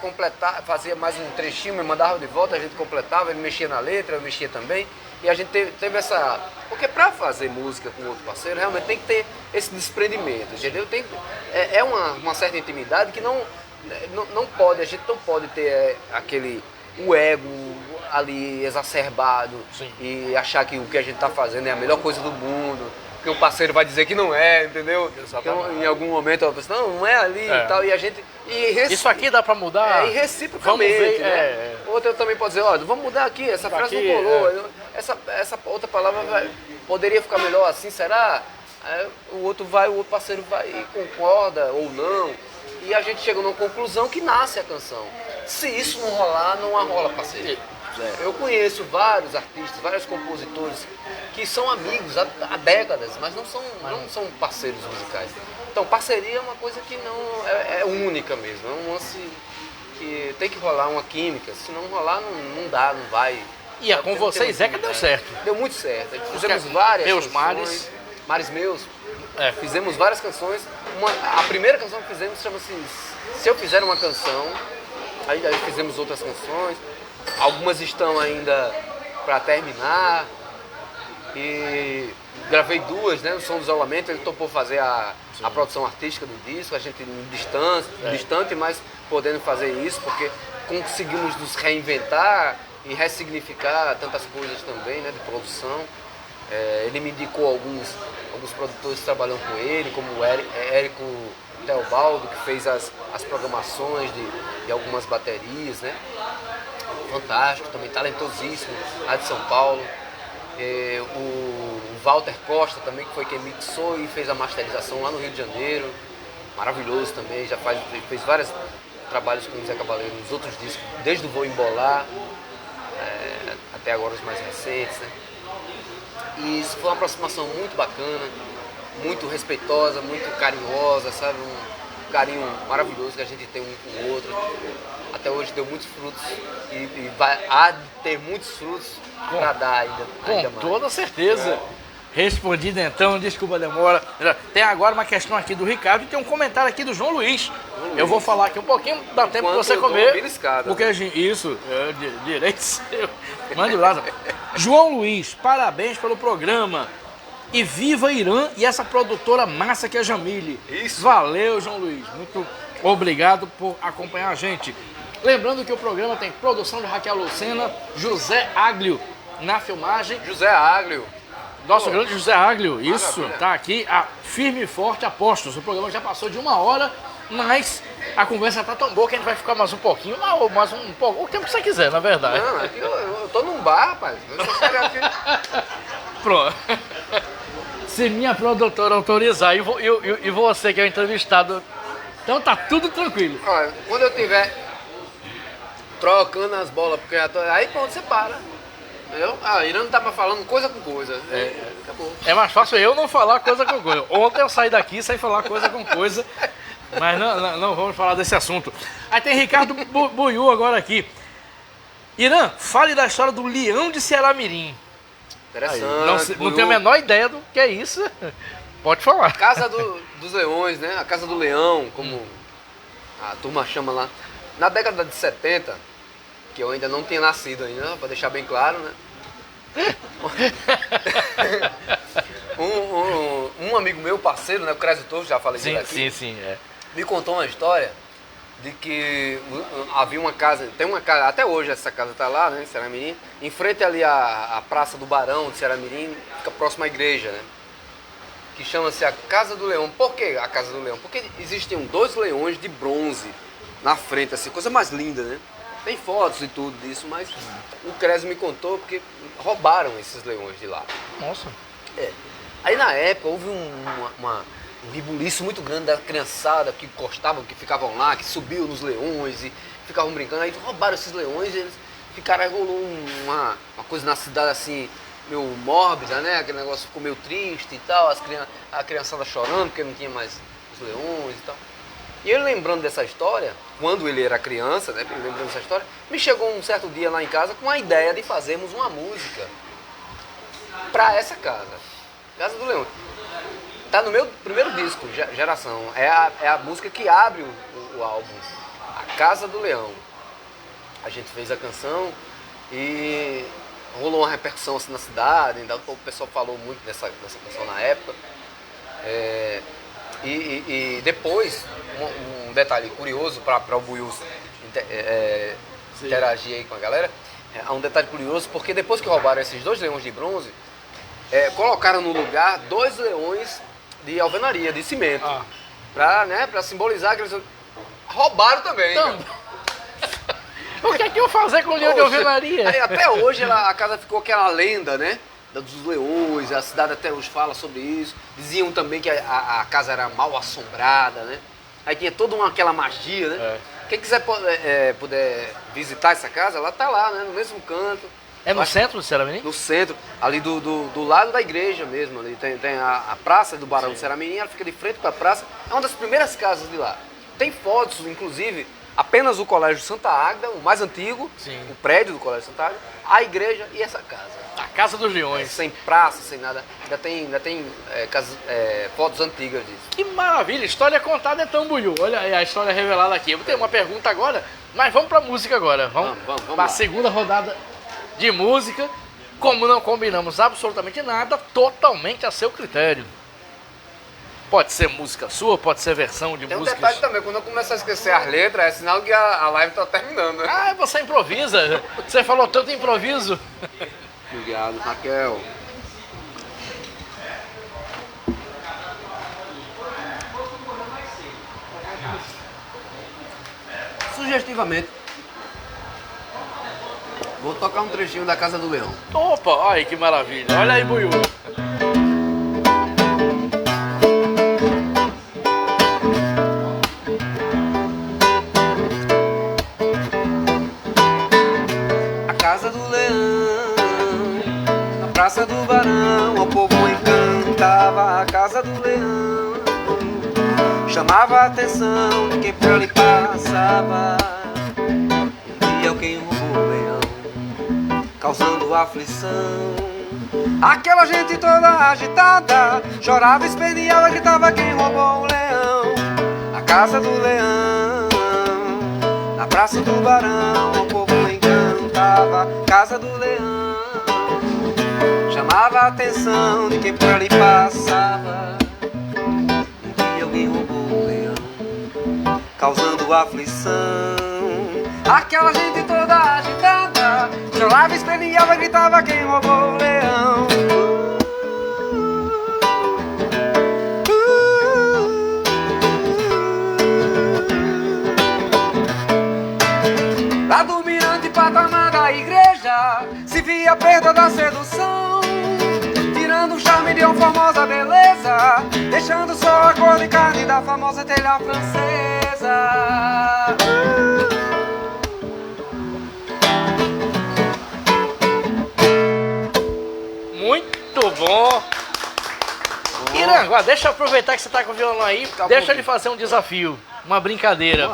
fazia mais um trechinho, me mandava de volta, a gente completava, ele mexia na letra, eu mexia também, e a gente teve essa... Porque para fazer música com outro parceiro, realmente tem que ter esse desprendimento, entendeu? É uma certa intimidade que a gente não pode ter o ego ali exacerbado. Sim. E achar que o que a gente está fazendo é a melhor coisa do mundo, porque o parceiro vai dizer que não é, entendeu? Então, em algum momento eu penso, não é ali e tal, e a gente... Isso aqui dá para mudar? E reciprocamente, né? Outra também pode dizer, olha, vamos mudar aqui, essa frase não colou, essa outra palavra poderia ficar melhor assim, será? Aí, o outro parceiro vai e concorda ou não, e a gente chega numa conclusão que nasce a canção. Se isso não rolar, não rola parceiro. Eu conheço vários artistas, vários compositores que são amigos há décadas, mas não são parceiros musicais. Então, parceria é uma coisa que não é única mesmo, é um lance que tem que rolar uma química, se não rolar não dá, não vai. E com você e Zeca deu certo. Deu muito certo. Fizemos várias canções. Mares Meus. Fizemos várias canções. A primeira canção que fizemos chama-se Se Eu Fizer Uma Canção. Aí fizemos outras canções. Algumas estão ainda para terminar. E gravei duas, né? No Som do Isolamento. Ele topou fazer a produção artística do disco. A gente distante, mas podendo fazer isso, porque conseguimos nos reinventar e ressignificar tantas coisas também, né? De produção. Ele me indicou alguns produtores que trabalham com ele, como o Érico Teobaldo, que fez as programações de algumas baterias, né? Fantástico, também talentosíssimo, lá de São Paulo. O Walter Costa também, que foi quem mixou e fez a masterização lá no Rio de Janeiro. Maravilhoso também, fez vários trabalhos com o Zé Cabaleiro nos outros discos, desde o Vou Embolar até agora os mais recentes, né? E isso foi uma aproximação muito bacana, muito respeitosa, muito carinhosa, sabe? Um carinho maravilhoso que a gente tem um com o outro. Até hoje deu muitos frutos e há de ter muitos frutos para dar ainda mais. Com toda certeza. Respondido então, desculpa a demora. Tem agora uma questão aqui do Ricardo e tem um comentário aqui do João Luiz. Eu vou falar aqui um pouquinho, dá tempo de você comer. Porque isso, direito seu. Mande lá. João Luiz, parabéns pelo programa. E viva Irã e essa produtora massa que é a Jamile. Isso. Valeu, João Luiz. Muito obrigado por acompanhar a gente. Lembrando que o programa tem produção de Raquel Lucena, José Aglio na filmagem. José Aglio. Nosso grande José Aglio, isso, tá aqui, a Firme e Forte Apostos. O programa já passou de 1 hora, mas A conversa tá tão boa que a gente vai ficar mais um pouquinho, mais um pouco, o tempo que você quiser, na verdade. Não, aqui eu tô num bar, rapaz. Eu só chego aqui. Pronto. Se minha produtora autorizar e você que é o entrevistado, então tá tudo tranquilo. Olha, quando eu tiver trocando as bolas, porque aí pronto, você para. Entendeu? A Irã não tá mais falando coisa com coisa. Acabou. É mais fácil eu não falar coisa com coisa. Ontem eu saí daqui sem falar coisa com coisa, mas não vamos falar desse assunto. Aí tem Ricardo Buiú agora aqui. Irã, fale da história do Leão de Ceará-Mirim. Interessante. Não tenho a menor ideia do que é isso. Pode falar. Casa dos Leões, né? A Casa do Leão, como a turma chama lá. Na década de 70, que eu ainda não tinha nascido ainda, para deixar bem claro, né? um amigo meu, parceiro, né? O Crésio Torres, já falei dele aqui. Sim. Me contou uma história de que havia uma casa, tem uma casa, até hoje essa casa está lá, né, em Ceará-Mirim, em frente ali à Praça do Barão de Ceará-Mirim, fica próxima à igreja, né, que chama-se a Casa do Leão. Por que a Casa do Leão? Porque existiam 2 leões de bronze na frente, assim, coisa mais linda, né, tem fotos e tudo disso, mas o Crésio me contou porque roubaram esses leões de lá. Nossa. Aí na época houve um ribuliço muito grande da criançada que gostavam, que ficavam lá, que subiam nos leões e ficavam brincando. Aí roubaram esses leões e eles ficaram, aí rolou uma coisa na cidade assim, meio mórbida, né? Aquele negócio ficou meio triste e tal, a criançada chorando porque não tinha mais os leões e tal. E ele lembrando dessa história, quando ele era criança, né? Lembrando dessa história, me chegou um certo dia lá em casa com a ideia de fazermos uma música para essa casa, Casa do Leão. Tá no meu primeiro disco, Geração. É a música que abre o álbum, A Casa do Leão. A gente fez a canção e rolou uma repercussão assim na cidade, ainda o pessoal falou muito dessa canção na época. E depois, um detalhe curioso para o Buiú interagir aí com a galera, há um detalhe curioso, porque depois que roubaram esses 2 leões de bronze, colocaram no lugar 2 leões de alvenaria, de cimento, pra simbolizar que eles roubaram também. Então, o que é que eu vou fazer com o leão de alvenaria? Aí, até hoje a casa ficou aquela lenda, né? Dos leões, a cidade até hoje fala sobre isso. Diziam também que a casa era mal assombrada, né? Aí tinha toda aquela magia, né? Quem quiser puder visitar essa casa, ela tá lá, né? No mesmo canto. É no centro do Ceará-Mirim? No centro, ali do lado da igreja mesmo. Ali tem a praça do Barão do Ceará-Mirim, ela fica de frente para a praça. É uma das primeiras casas de lá. Tem fotos, inclusive, apenas o Colégio Santa Águeda, o mais antigo, o prédio do Colégio Santa Águeda, a igreja e essa casa. A Casa dos Leões. Sem praça, sem nada. Ainda tem fotos antigas disso. Que maravilha, história contada então, Buiú. Olha aí a história revelada aqui. Eu vou ter uma pergunta agora, mas vamos pra música agora. Vamos para a segunda rodada de música. Como não combinamos absolutamente nada, totalmente a seu critério. Pode ser música sua, pode ser versão de música. Tem um detalhe também, quando eu começar a esquecer as letras, é sinal que a live tá terminando, né? Ah, você improvisa. Você falou tanto improviso. Obrigado, Raquel. Sugestivamente, vou tocar um trechinho da Casa do Leão. Opa, ai que maravilha. Olha aí, Buiú. A Casa do Leão, na Praça do Barão, o povo encantava. A Casa do Leão chamava a atenção de quem por ali passava. Um dia alguém roubou o leão, causando aflição. Aquela gente toda agitada chorava, esperneava, gritava quem roubou o leão. A Casa do Leão, na Praça do Barão, o povo encantava. Casa do Leão chamava a atenção de quem por ali passava. Um dia alguém roubou o leão, causando aflição. Aquela gente toda agitada chorava, esperneava, gritava quem roubou o leão. dança da sedução, tirando o charme de uma formosa beleza, deixando só a cor de carne da famosa telha francesa. Muito bom. Iranguá, deixa eu aproveitar que você tá com o violão aí, deixa eu lhe fazer um desafio, uma brincadeira.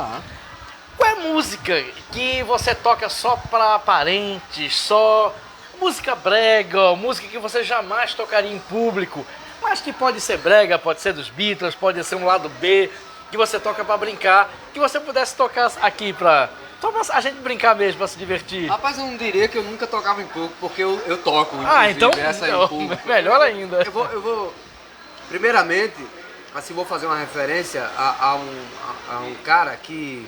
Qual é a música que você toca só pra parentes, só música brega, música que você jamais tocaria em público, mas que pode ser brega, pode ser dos Beatles, pode ser um lado B, que você toca pra brincar, que você pudesse tocar aqui pra a gente brincar mesmo, pra se divertir? Rapaz, eu não diria que eu nunca tocava em público, porque eu toco, então essa em público. melhor ainda. Eu vou primeiramente, assim, vou fazer uma referência a um cara que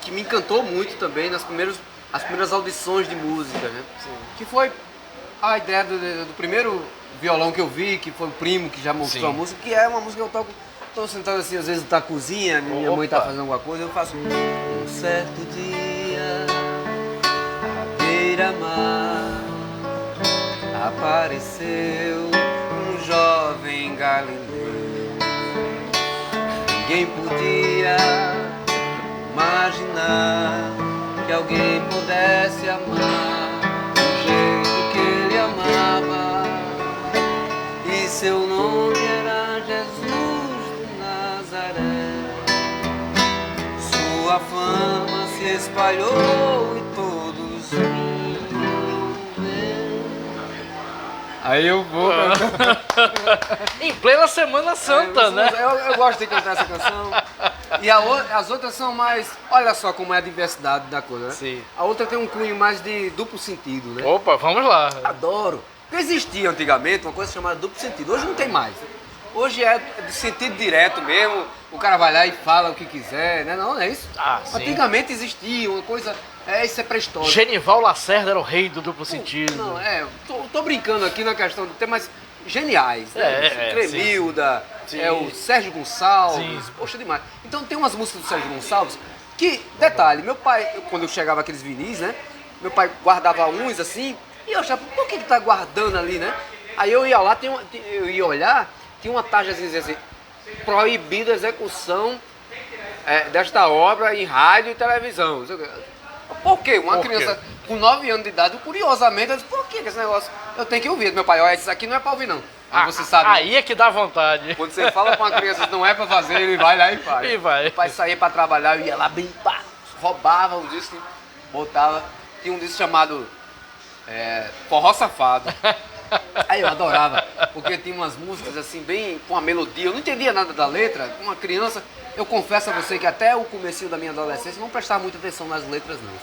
me encantou muito também nas primeiras audições de música, né? Sim. Que foi a ideia do primeiro violão que eu vi, que foi o primo que já mostrou a música, que é uma música que eu toco, tô sentado assim, às vezes na cozinha, minha mãe tá fazendo alguma coisa, eu faço um certo dia, à beira-mar, apareceu um jovem galileu. Ninguém podia imaginar que alguém pudesse amar do jeito que ele amava. E seu nome era Jesus de Nazaré. Sua fama se espalhou e todos vinham ver. Aí eu vou Em plena Semana Santa, né? Eu gosto de cantar essa canção. E as outras são mais... Olha só como é a diversidade da coisa, né? Sim. A outra tem um cunho mais de duplo sentido, né? Opa, vamos lá. Adoro. Porque existia antigamente uma coisa chamada duplo sentido. Hoje não tem mais. Hoje é de sentido direto mesmo. O cara vai lá e fala o que quiser, né? Não é isso? Sim. Antigamente existia uma coisa... Isso é pré-histórico. Genival Lacerda era o rei do duplo sentido. Não, tô brincando aqui na questão de temas geniais, né? Cremilda, o Sérgio Gonçalves, poxa demais. Então tem umas músicas do Sérgio Gonçalves que, detalhe, meu pai, quando eu chegava aqueles vinis, né? Meu pai guardava uns assim, e eu achava, por que tá guardando ali, né? Aí eu ia lá, eu ia olhar, tinha uma taxazinha assim, proibida a execução desta obra em rádio e televisão. Por quê? Uma criança com 9 anos de idade, curiosamente, eu disse, por que esse negócio? Eu tenho que ouvir. Meu pai, olha, isso aqui não é pra ouvir, não. Aí você sabe. Aí é que dá vontade. Quando você fala pra uma criança que não é pra fazer, ele vai lá e faz. E vai. Meu pai saía pra trabalhar, eu ia lá bem, pá, roubava um disco, botava. Tinha um disco chamado Forró Safado. Aí eu adorava, porque tinha umas músicas assim, bem com a melodia. Eu não entendia nada da letra. Uma criança, eu confesso a você que até o comecinho da minha adolescência não prestava muita atenção nas letras, não.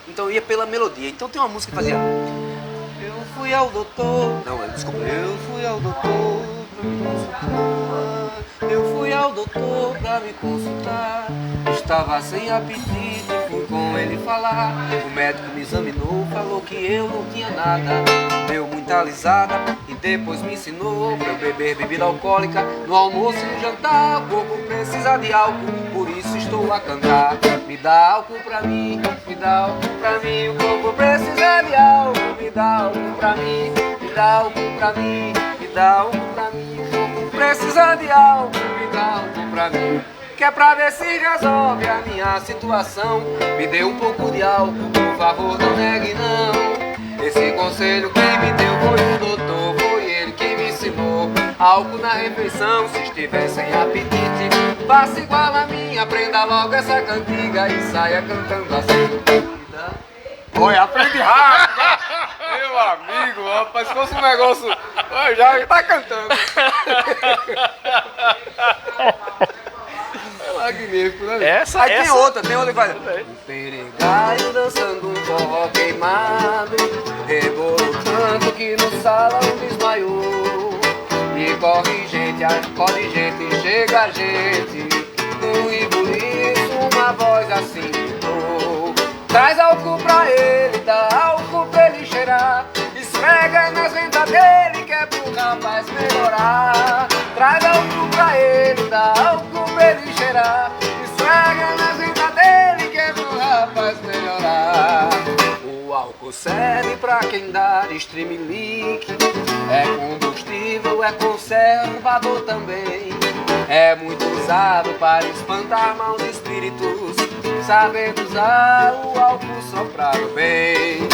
Então eu ia pela melodia. Então tem uma música que fazia... Eu fui ao doutor... Não, desculpa. Eu fui ao doutor pra me consultar. Eu fui ao doutor pra me consultar. Estava sem apetite, fui com ele falar. O médico me examinou, falou que eu não tinha nada. Deu muita alisada e depois me ensinou pra eu beber bebida alcoólica no almoço e no jantar. O corpo precisa de álcool, por isso estou a cantar. Me dá álcool pra mim, me dá álcool pra mim. O corpo precisa de álcool, me dá álcool pra mim, me dá álcool pra mim, me dá álcool pra mim. O corpo precisa de álcool, me dá álcool pra mim. Que é pra ver se resolve a minha situação. Me dê um pouco de álcool, por favor, não negue não. Esse conselho quem me deu foi o doutor, foi ele quem me ensinou. Álcool na refeição, se estiver sem apetite, faça igual a mim, aprenda logo essa cantiga e saia cantando assim. Olha, aprende rápido! Meu amigo, rapaz, se fosse um negócio... Já tá cantando. Magnífico, né? Aí tem outra que faz. Um peregaio dançando um forró queimado, rebolou tanto que no salão desmaiou. E corre gente, chega gente, no ribuliço uma voz assim gritou. Traz álcool pra ele, dá álcool pra ele cheirar, esfrega nas ventas dele que é pro rapaz melhorar. Traz álcool pra ele, dá álcool pra ele cheirar, esfrega nas ventas dele que é pro rapaz melhorar. O álcool serve pra quem dá stream link. É combustível, é conservador também. É muito usado para espantar maus espíritos, sabendo usar o álcool soprado bem.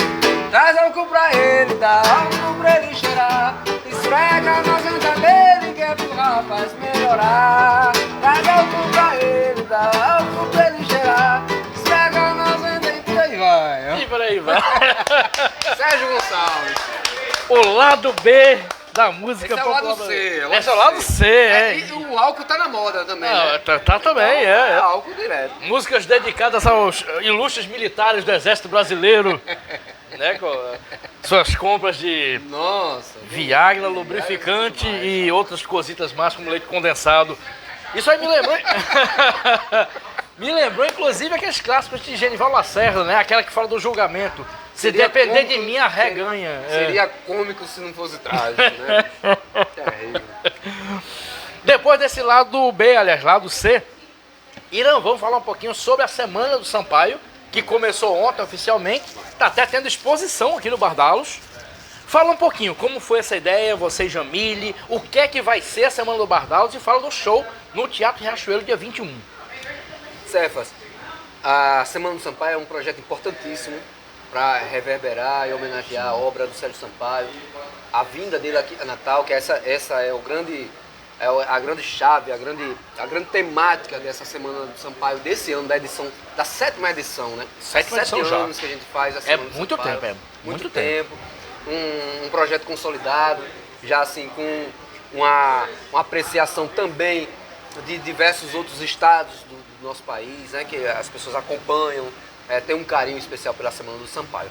Traz álcool pra ele, dá álcool pra ele cheirar. Esfrega na janta dele que é pro rapaz melhorar. Traz álcool pra ele, dá álcool pra ele cheirar. Esfrega na janta e por aí vai. E por aí vai. Sérgio Gonçalves. O lado B da música Esse é o popular. lado C. Esse é o lado C, é. E o álcool tá na moda também, Não, né? tá também, é. Álcool direto. Músicas dedicadas aos ilustres militares do Exército Brasileiro, né? Com suas compras de Nossa. Viagra, lubrificante e outras cositas mais, como leite condensado. Isso aí me lembrou... me lembrou, inclusive, aqueles clássicos de Genival Lacerda, né? Aquela que fala do julgamento. Se Seria depender cômico, de mim, a ré ganha. Seria cômico se não fosse trágico, né? Terrível. Depois desse lado B, aliás, lado C, Irã, vamos falar um pouquinho sobre a Semana do Sampaio, que começou ontem oficialmente. Está até tendo exposição aqui no Bardalos. Fala um pouquinho como foi essa ideia, você e Jamile, o que é que vai ser a Semana do Bardalos e fala do show no Teatro Riachuelo, dia 21. Cefas, a Semana do Sampaio é um projeto importantíssimo para reverberar e homenagear a obra do Sérgio Sampaio, a vinda dele aqui a Natal, que essa é a grande chave, a grande temática dessa Semana do Sampaio desse ano, da 7ª edição, né? Sétima Sete edição já. anos que a gente faz a Semana do muito Sampaio. tempo, Muito tempo. Um projeto consolidado, já assim com uma apreciação também de diversos outros estados do nosso país, né? Que as pessoas acompanham, tem um carinho especial pela Semana do Sampaio.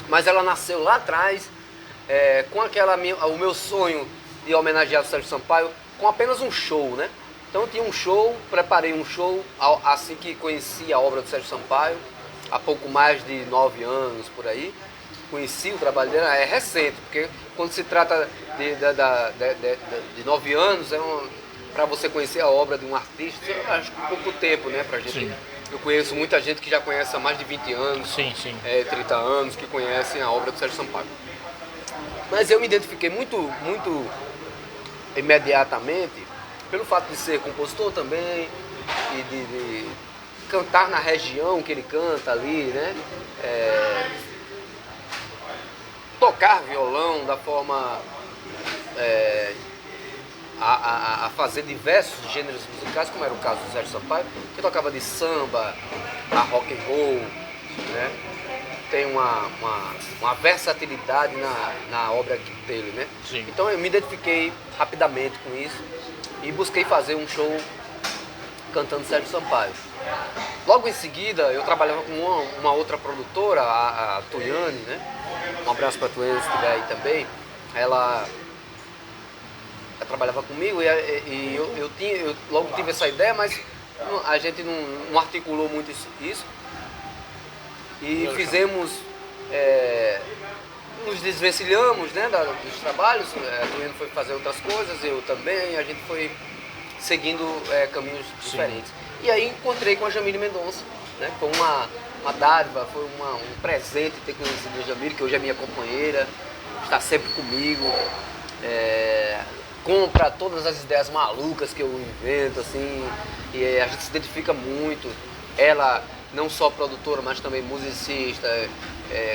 Mas ela nasceu lá atrás, com o meu sonho de homenagear o Sérgio Sampaio com apenas um show, né? Então eu tinha um show, preparei um show assim que conheci a obra do Sérgio Sampaio, há pouco mais de 9 anos por aí. Conheci o trabalho dele, é recente, porque quando se trata de 9 anos, para você conhecer a obra de um artista, acho que pouco tempo, né, pra gente. Sim. Eu conheço muita gente que já conhece há mais de 20 anos, Sim. 30 anos, que conhecem a obra do Sérgio Sampaio. Mas eu me identifiquei muito imediatamente pelo fato de ser compositor também e de cantar na região que ele canta ali, né? Tocar violão da forma a fazer diversos gêneros musicais, como era o caso do Sérgio Sampaio, que tocava de samba, a rock and roll, né? Tem uma versatilidade na obra dele, né? Sim. Então eu me identifiquei rapidamente com isso e busquei fazer um show cantando Sérgio Sampaio. Logo em seguida eu trabalhava com uma outra produtora, a Tuiane, né? Um abraço para a Tuiane, se estiver aí também. Ela trabalhava comigo e eu logo tive essa ideia, mas a gente não articulou muito isso. E fizemos, nos desvencilhamos, né, dos trabalhos, a Tuiane foi fazer outras coisas, eu também, a gente foi seguindo caminhos diferentes. E aí encontrei com a Jamile Mendonça, né, foi uma dádiva, foi um presente ter conhecido a Jamile, que hoje é minha companheira, está sempre comigo, compra todas as ideias malucas que eu invento, assim, e a gente se identifica muito. Ela não só produtora, mas também musicista,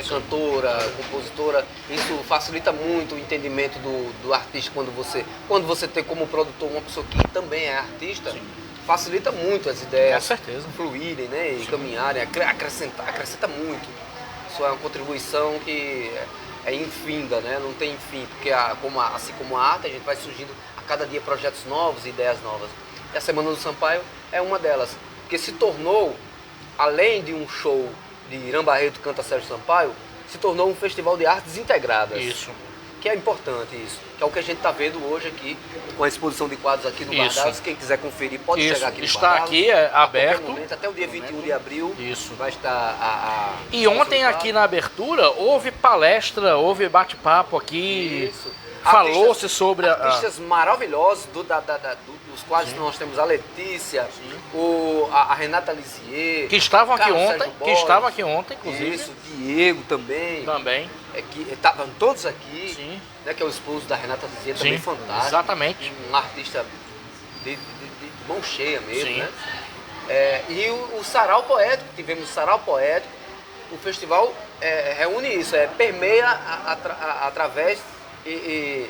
cantora, compositora. Isso facilita muito o entendimento do artista quando você tem como produtor uma pessoa que também é artista. Sim. Facilita muito as ideias, com certeza, fluírem, né, e caminharem, acrescenta muito. Isso é uma contribuição que é infinda, né? Não tem fim, porque assim como a arte, a gente vai surgindo a cada dia projetos novos, ideias novas. E a Semana do Sampaio é uma delas, porque se tornou, além de um show de Irã Barreto canta Sérgio Sampaio, se tornou um festival de artes integradas. Isso. Que é importante isso, que é o que a gente está vendo hoje aqui, com a exposição de quadros aqui no Bardalos. Quem quiser conferir pode chegar aqui no está Bardalos. Aqui, aberto. Momento, até o dia 21 de abril. Isso. Vai estar E ontem aqui na abertura houve palestra, houve bate-papo aqui. Isso. falou-se sobre artistas maravilhosos, dos quais nós temos a Letícia, a Renata Lisier, que estavam aqui Carlos ontem, Sérgio que Borges, estavam aqui ontem, inclusive. isso, Diego também. Estavam todos aqui, Sim. né, que é o esposo da Renata Lisier, também Sim, fantástico. exatamente. Um artista de mão cheia mesmo, Sim. né? E o Sarau Poético, tivemos o Sarau Poético. O festival reúne isso, permeia através e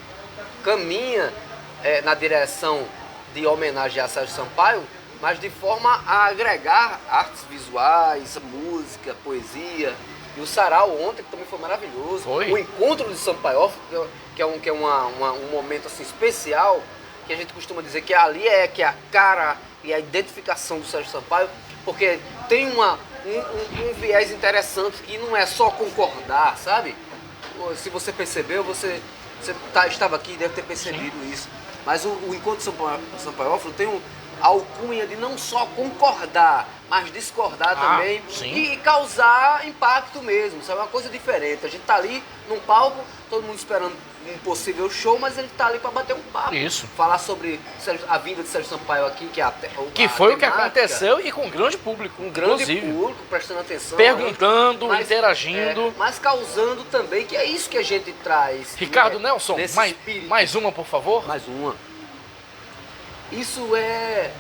caminha na direção de homenagem a Sérgio Sampaio, mas de forma a agregar artes visuais, música, poesia. E o Sarau ontem que também foi maravilhoso. Foi. O encontro de Sampaio, que é um momento assim, especial, que a gente costuma dizer que ali que é a cara e a identificação do Sérgio Sampaio, porque tem um viés interessante que não é só concordar, sabe? Se você percebeu, você estava aqui e deve ter percebido isso. Mas o encontro de Sampaio tem a alcunha de não só concordar, mas discordar também e causar impacto mesmo, sabe? É uma coisa diferente. A gente tá ali num palco, todo mundo esperando um possível show, mas ele tá ali para bater um papo. Isso. Falar sobre a vinda de Sérgio Sampaio aqui, que foi o que aconteceu e com grande público. Um grande inclusive. público prestando atenção. Perguntando, interagindo. Mas causando também, que é isso que a gente traz. Ricardo Nelson, mais uma, por favor. Mais uma. Isso é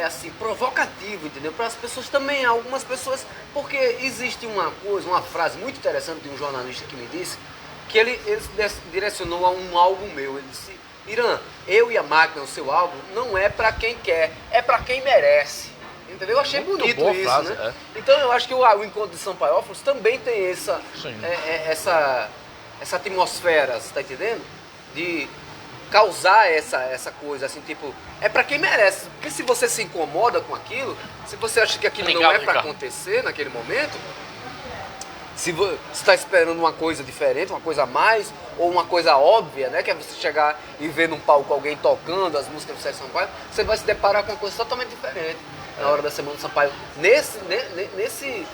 assim, provocativo, entendeu? Para as pessoas também, algumas pessoas, porque existe uma frase muito interessante de um jornalista que me disse, que ele direcionou a um álbum meu. Ele disse: Irã, Eu e a Máquina, o seu álbum, não é para quem quer, é para quem merece. Entendeu? Eu achei muito bonito boa isso, frase, né? Então eu acho que o encontro de Sampaioffers também tem essa atmosfera, você tá entendendo? De causar essa coisa, assim, tipo, é pra quem merece. Porque se você se incomoda com aquilo, se você acha que aquilo não é pra acontecer naquele momento, se você está esperando uma coisa diferente, uma coisa a mais, ou uma coisa óbvia, né, que é você chegar e ver num palco alguém tocando as músicas do Sérgio Sampaio, você vai se deparar com uma coisa totalmente diferente na hora da Semana do Sampaio. Nesse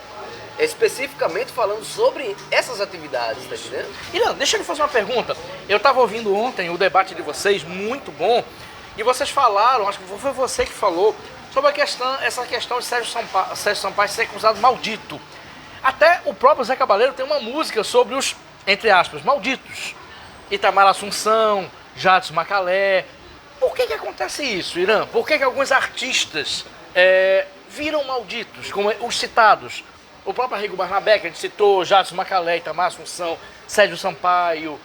especificamente falando sobre essas atividades, tá entendendo? Irã, deixa eu lhe fazer uma pergunta. Eu estava ouvindo ontem o debate de vocês, muito bom, e vocês falaram, acho que foi você que falou, sobre essa questão de Sérgio Sampaio ser acusado maldito. Até o próprio Zé Cabaleiro tem uma música sobre os, entre aspas, malditos. Itamar Assunção, Jadson Macalé. Por que acontece isso, Irã? Por que alguns artistas viram malditos, como os citados? O próprio Arrigo Barnabé, que a gente citou, Jadson Macalé, Itamar Assunção, Sérgio Sampaio,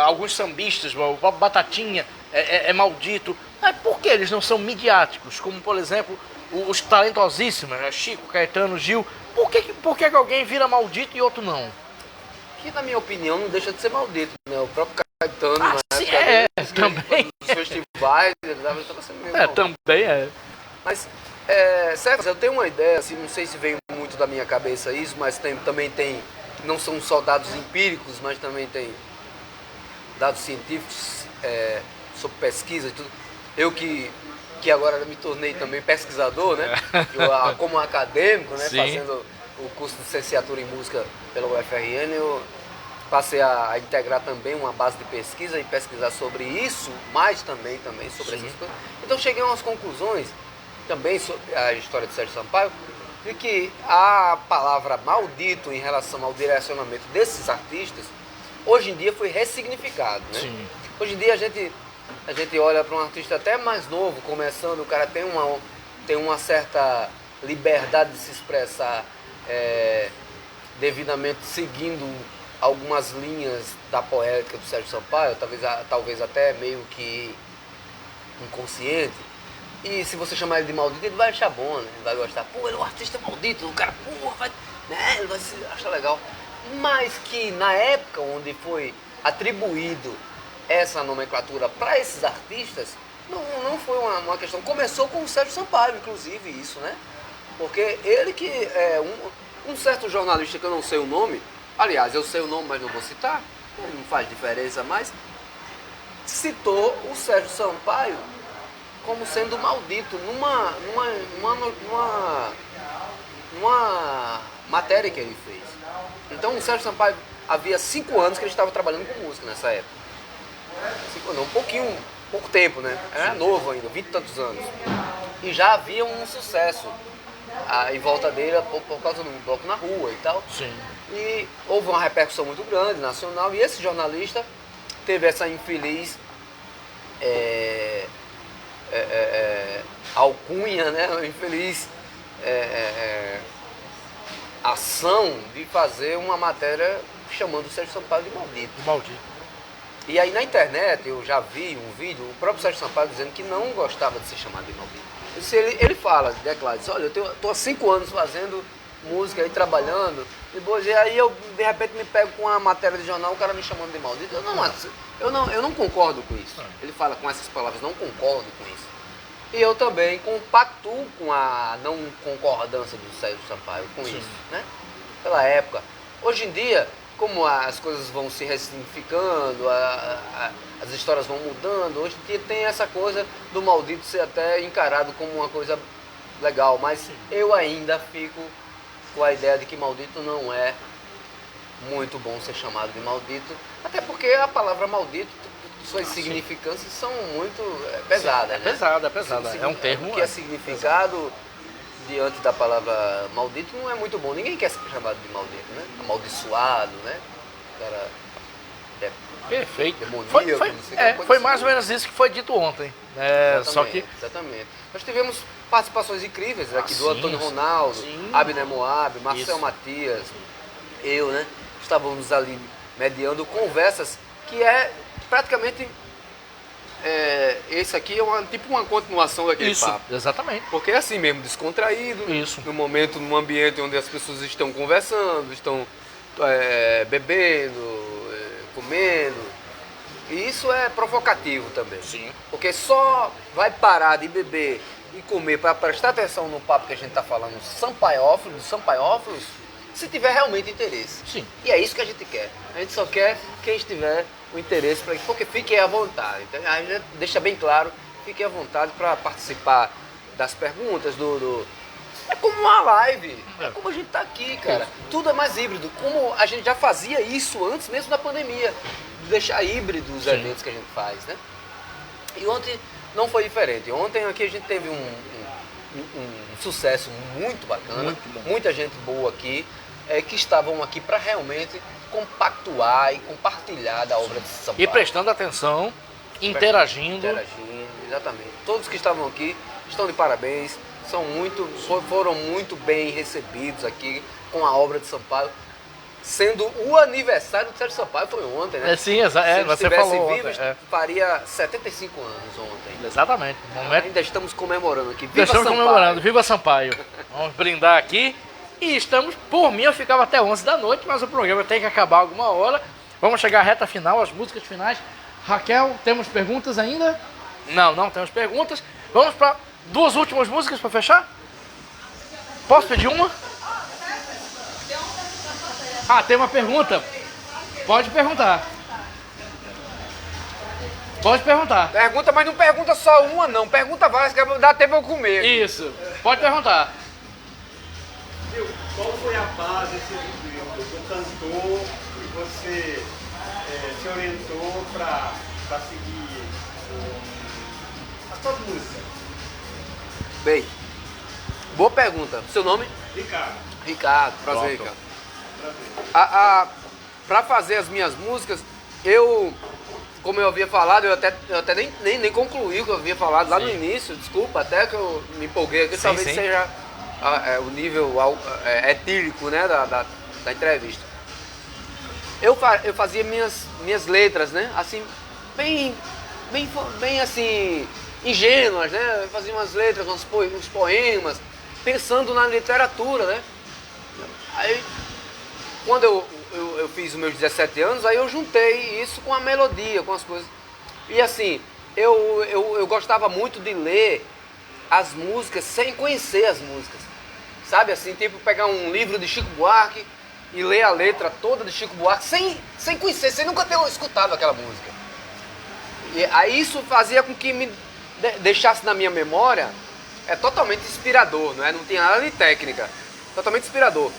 alguns sambistas, o próprio Batatinha é maldito. Mas por que eles não são midiáticos? Como, por exemplo, os talentosíssimos, né? Chico, Caetano, Gil. Por que alguém vira maldito e outro não? Que, na minha opinião, não deixa de ser maldito, né? O próprio Caetano, sim, também. Nos festivais, ele estava sendo meio maldito. Também é. Mas, certo, eu tenho uma ideia, assim, não sei se veio muito da minha cabeça isso, mas também tem, não são só dados empíricos, mas também tem dados científicos sobre pesquisa e tudo. Eu que agora me tornei também pesquisador, né? Como acadêmico, né? Sim. Fazendo o curso de licenciatura em música pela UFRN, eu passei a integrar também uma base de pesquisa e pesquisar sobre isso, mas também sobre essas coisas. Então cheguei a umas conclusões também sobre a história de Sérgio Sampaio, de que a palavra maldito em relação ao direcionamento desses artistas, hoje em dia foi ressignificado, né? Sim. Hoje em dia a gente olha para um artista até mais novo, começando, o cara tem uma certa liberdade de se expressar devidamente seguindo algumas linhas da poética do Sérgio Sampaio, talvez até meio que inconsciente. E se você chamar ele de maldito, ele vai achar bom, né? Ele vai gostar. Pô, ele é um artista maldito, o cara, ele vai se achar legal. Mas que na época onde foi atribuído essa nomenclatura para esses artistas, não foi uma questão. Começou com o Sérgio Sampaio, inclusive, isso, né? Porque ele que é um certo jornalista que eu não sei o nome, aliás, eu sei o nome, mas não vou citar, não faz diferença mais, citou o Sérgio Sampaio como sendo maldito numa matéria que ele fez. Então o Sérgio Sampaio havia 5 anos que ele estava trabalhando com música nessa época. não, pouco tempo, né? Era novo ainda, 20 e tantos anos. E já havia um sucesso em volta dele por causa do bloco na rua e tal. Sim. E houve uma repercussão muito grande, nacional, e esse jornalista teve essa infeliz alcunha, né? Uma infeliz ação de fazer uma matéria chamando o Sérgio Sampaio de maldito. Maldito. E aí na internet eu já vi um vídeo, o próprio Sérgio Sampaio dizendo que não gostava de ser chamado de maldito. Ele fala, declara, diz, olha, eu tô há 5 anos fazendo música aí, trabalhando, e aí eu de repente me pego com uma matéria de jornal, o cara me chamando de maldito. Eu não concordo com isso. Ele fala com essas palavras, não concordo com isso. E eu também compactuo com a não concordância do Sérgio Sampaio com isso, né? Pela época. Hoje em dia, como as coisas vão se ressignificando, as histórias vão mudando, hoje em dia tem essa coisa do maldito ser até encarado como uma coisa legal, mas eu ainda fico com a ideia de que maldito não é muito bom ser chamado de maldito, até porque a palavra maldito, suas significâncias são muito pesadas, né? É pesada. É um termo. O que é significado diante da palavra maldito não é muito bom. Ninguém quer ser chamado de maldito, né? Amaldiçoado, né? Cara, perfeito. Demoníaco, foi mais ou menos isso que foi dito ontem. Só que... Exatamente. Nós tivemos participações incríveis aqui do Antônio Ronaldo, Abner Moab, Marcel Matias, eu, né? Estávamos ali mediando conversas que praticamente... esse aqui é tipo uma continuação daquele papo. Exatamente. Porque é assim mesmo, descontraído, no momento, num ambiente onde as pessoas estão conversando, estão bebendo, comendo. E isso é provocativo também. Sim. Porque só vai parar de beber e comer para prestar atenção no papo que a gente está falando, sampaiófilos, se tiver realmente interesse. Sim. E é isso que a gente quer. A gente só quer quem estiver o interesse, porque fiquem à vontade. Então, a gente deixa bem claro, fiquem à vontade para participar das perguntas, É como uma live, é como a gente está aqui, cara. Tudo é mais híbrido, como a gente já fazia isso antes mesmo da pandemia, de deixar híbrido os eventos que a gente faz, né? E ontem não foi diferente. Ontem aqui a gente teve um sucesso muito bacana, muita gente boa aqui, que estavam aqui para realmente compactuar e compartilhar da obra de Sampaio. E prestando atenção, interagindo. Exatamente. Todos que estavam aqui estão de parabéns, foram muito bem recebidos aqui com a obra de Sampaio, sendo o aniversário do Sérgio Sampaio foi ontem, né? Sim, exato. Você falou vivo, faria 75 anos ontem. Exatamente. Ainda estamos comemorando aqui. Viva Sampaio! Viva Sampaio! Vamos brindar aqui. E estamos, por mim, eu ficava até 11 da noite, mas o programa tem que acabar alguma hora. Vamos chegar à reta final, as músicas finais. Raquel, temos perguntas ainda? Não temos perguntas. Vamos para 2 últimas músicas para fechar? Posso pedir uma? Tem uma pergunta. Pode perguntar. Pergunta, mas não pergunta só uma, não. Pergunta várias, que dá tempo eu comer. Isso. Pode perguntar. Qual foi a base do cantor que você se orientou para seguir as suas músicas? Bem, boa pergunta. Seu nome? Ricardo, prazer, Ricardo. Para fazer as minhas músicas, como eu havia falado, eu até nem concluí o que eu havia falado lá no início, desculpa, até que eu me empolguei aqui, talvez seja o nível etílico, né, da entrevista. Eu fazia minhas letras, né, assim, bem assim, ingênuas, né, eu fazia umas letras, uns poemas, pensando na literatura, né. Aí, quando eu fiz os meus 17 anos, aí eu juntei isso com a melodia, com as coisas. E assim, eu gostava muito de ler as músicas sem conhecer as músicas. Sabe assim, tipo pegar um livro de Chico Buarque e ler a letra toda de Chico Buarque sem conhecer, sem nunca ter escutado aquela música. E aí isso fazia com que me deixasse na minha memória, totalmente inspirador, não tinha nada de técnica, totalmente inspirador.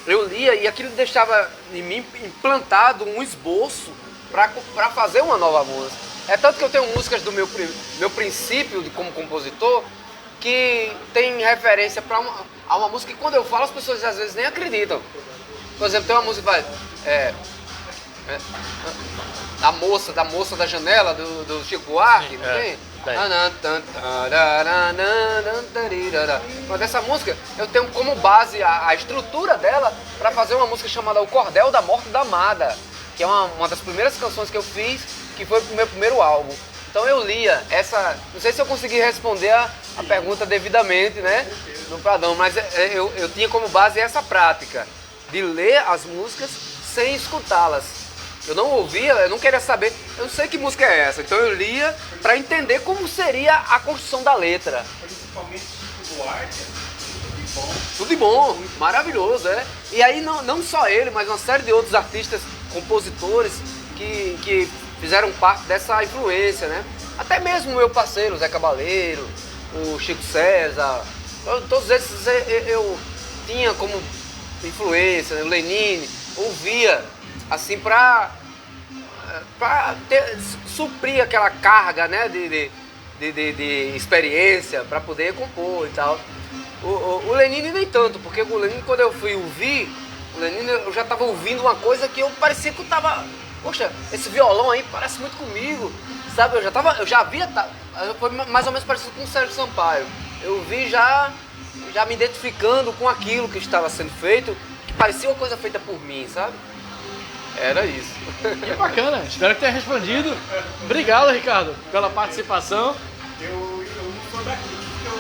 Eu lia e aquilo deixava em mim implantado um esboço para fazer uma nova música. É tanto que eu tenho músicas do meu princípio como compositor que tem referência a uma música que quando eu falo as pessoas às vezes nem acreditam. Por exemplo, tem uma música que vai... da moça da janela do Chico Buarque, não tem? Mas essa música eu tenho como base a estrutura dela para fazer uma música chamada O Cordel da Morte da Amada, que é uma das primeiras canções que eu fiz, que foi pro meu primeiro álbum. Então eu lia essa... Não sei se eu consegui responder a pergunta devidamente, né? No Pradão, mas eu tinha como base essa prática de ler as músicas sem escutá-las. Eu não ouvia, eu não queria saber, eu não sei que música é essa. Então eu lia para entender como seria a construção da letra. Principalmente Chico Buarque, Tudo de bom, maravilhoso, é. E aí não só ele, mas uma série de outros artistas, compositores que fizeram parte dessa influência, né? Até mesmo o meu parceiro, Zé Cabaleiro, o Chico César, todos esses eu tinha como influência, né? O Lenine, ouvia assim para suprir aquela carga, né, de experiência para poder compor e tal. O Lenine nem tanto, porque o Lenine, quando eu fui ouvir, o Lenine eu já estava ouvindo uma coisa que eu parecia que eu estava, poxa, esse violão aí parece muito comigo, sabe? Eu já via, foi mais ou menos parecido com o Sérgio Sampaio. Eu vi já me identificando com aquilo que estava sendo feito, que parecia uma coisa feita por mim, sabe? Era isso. Que bacana, espero que tenha respondido. Obrigado, Ricardo, pela participação. eu não sou daqui, eu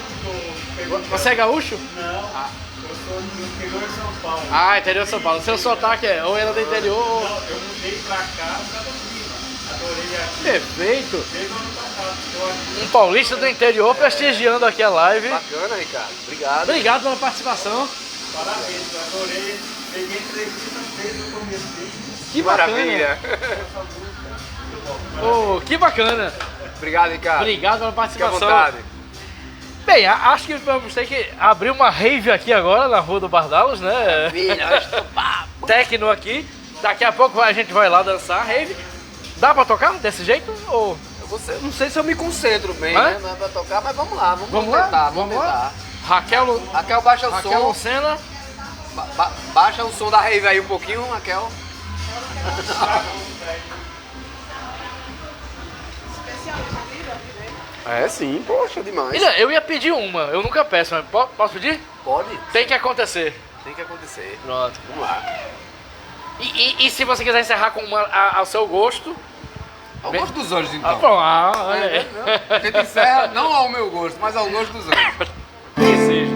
tô Você é gaúcho? Não, eu sou do interior de São Paulo. Ah, interior de São Paulo. Seu sotaque ou era do interior ou... Não, eu mudei pra cá por causa do clima. Adorei aqui. Perfeito. Desde o ano passado, estou aqui. Um paulista do interior prestigiando aqui a live. Bacana, Ricardo. Obrigado. Obrigado pela participação. Parabéns, eu adorei. Peguei entrevista desde o começo. Que Maravilha. Oh, que bacana. Obrigado, Ricardo. Obrigado pela Fique à participação. vontade. Bem, acho que vamos ter que abrir uma rave aqui agora na Rua do Bardalos, né? Tecno aqui. Daqui a pouco a gente vai lá dançar rave. Dá pra tocar desse jeito? Ou... Não sei se eu me concentro bem, Hã? né? Não é pra tocar, mas vamos lá, vamos lá? tentar, Vamos vamos lá? tentar. Raquel, baixa o Raquel som. Lucena. Baixa o som da rave aí um pouquinho, Raquel. É sim, poxa, demais. Ilha, eu ia pedir uma, eu nunca peço, mas posso pedir? Pode? Tem que acontecer. Tem que acontecer. Pronto. Vamos lá. E se você quiser encerrar com uma ao seu gosto? Ao gosto dos anjos, Ah, então. bom, A gente encerra não ao meu gosto, mas ao gosto dos anjos. Que seja.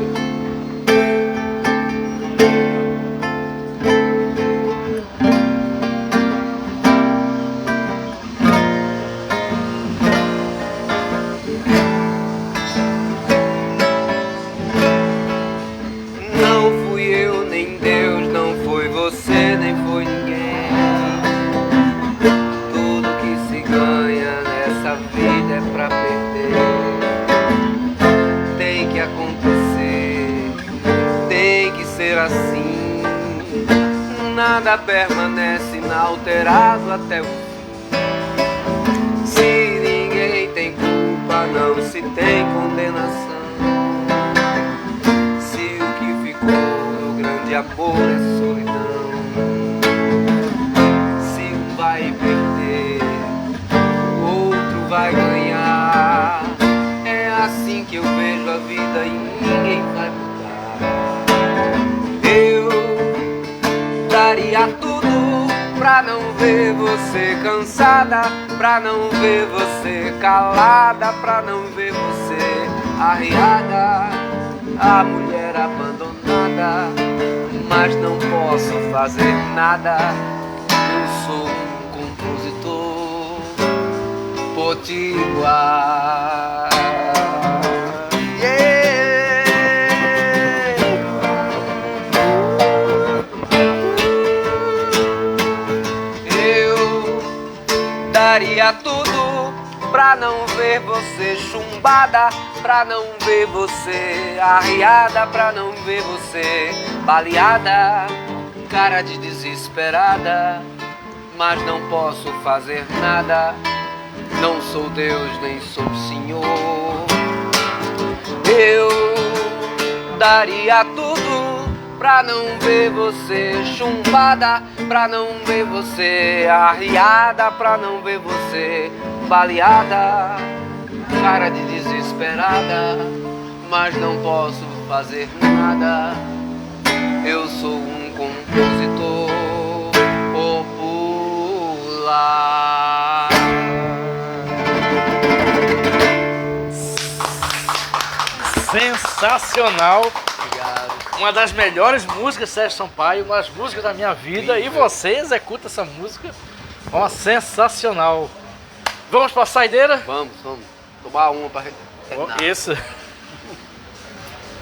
Não fui eu, nem Deus, não foi você, nem foi ninguém. Tudo que se ganha nessa vida é pra perder. Tem que acontecer, tem que ser assim. Nada permanece inalterado até o fim. Se ninguém tem culpa, não se tem condenação. O grande amor é solidão. Se um vai perder, o outro vai ganhar. É assim que eu vejo a vida e ninguém vai mudar. Eu daria tudo pra não ver você cansada, pra não ver você calada, pra não ver você arriada. A mulher abandonada, mas não posso fazer nada. Eu sou um compositor potiguar. Eu daria tudo pra não ver você chumbada, pra não ver você arriada, pra não ver você baleada, cara de desesperada, mas não posso fazer nada. Não sou Deus, nem sou Senhor. Eu daria tudo pra não ver você chumbada, pra não ver você arriada, pra não ver você baleada, cara de desesperada, mas não posso fazer nada. Eu sou um compositor popular. Sensacional. Obrigado. Uma das melhores músicas, Sérgio Sampaio, uma das músicas da minha vida. E você executa essa música. Uma sensacional. Vamos pra saideira? Vamos tomar uma pra Isso.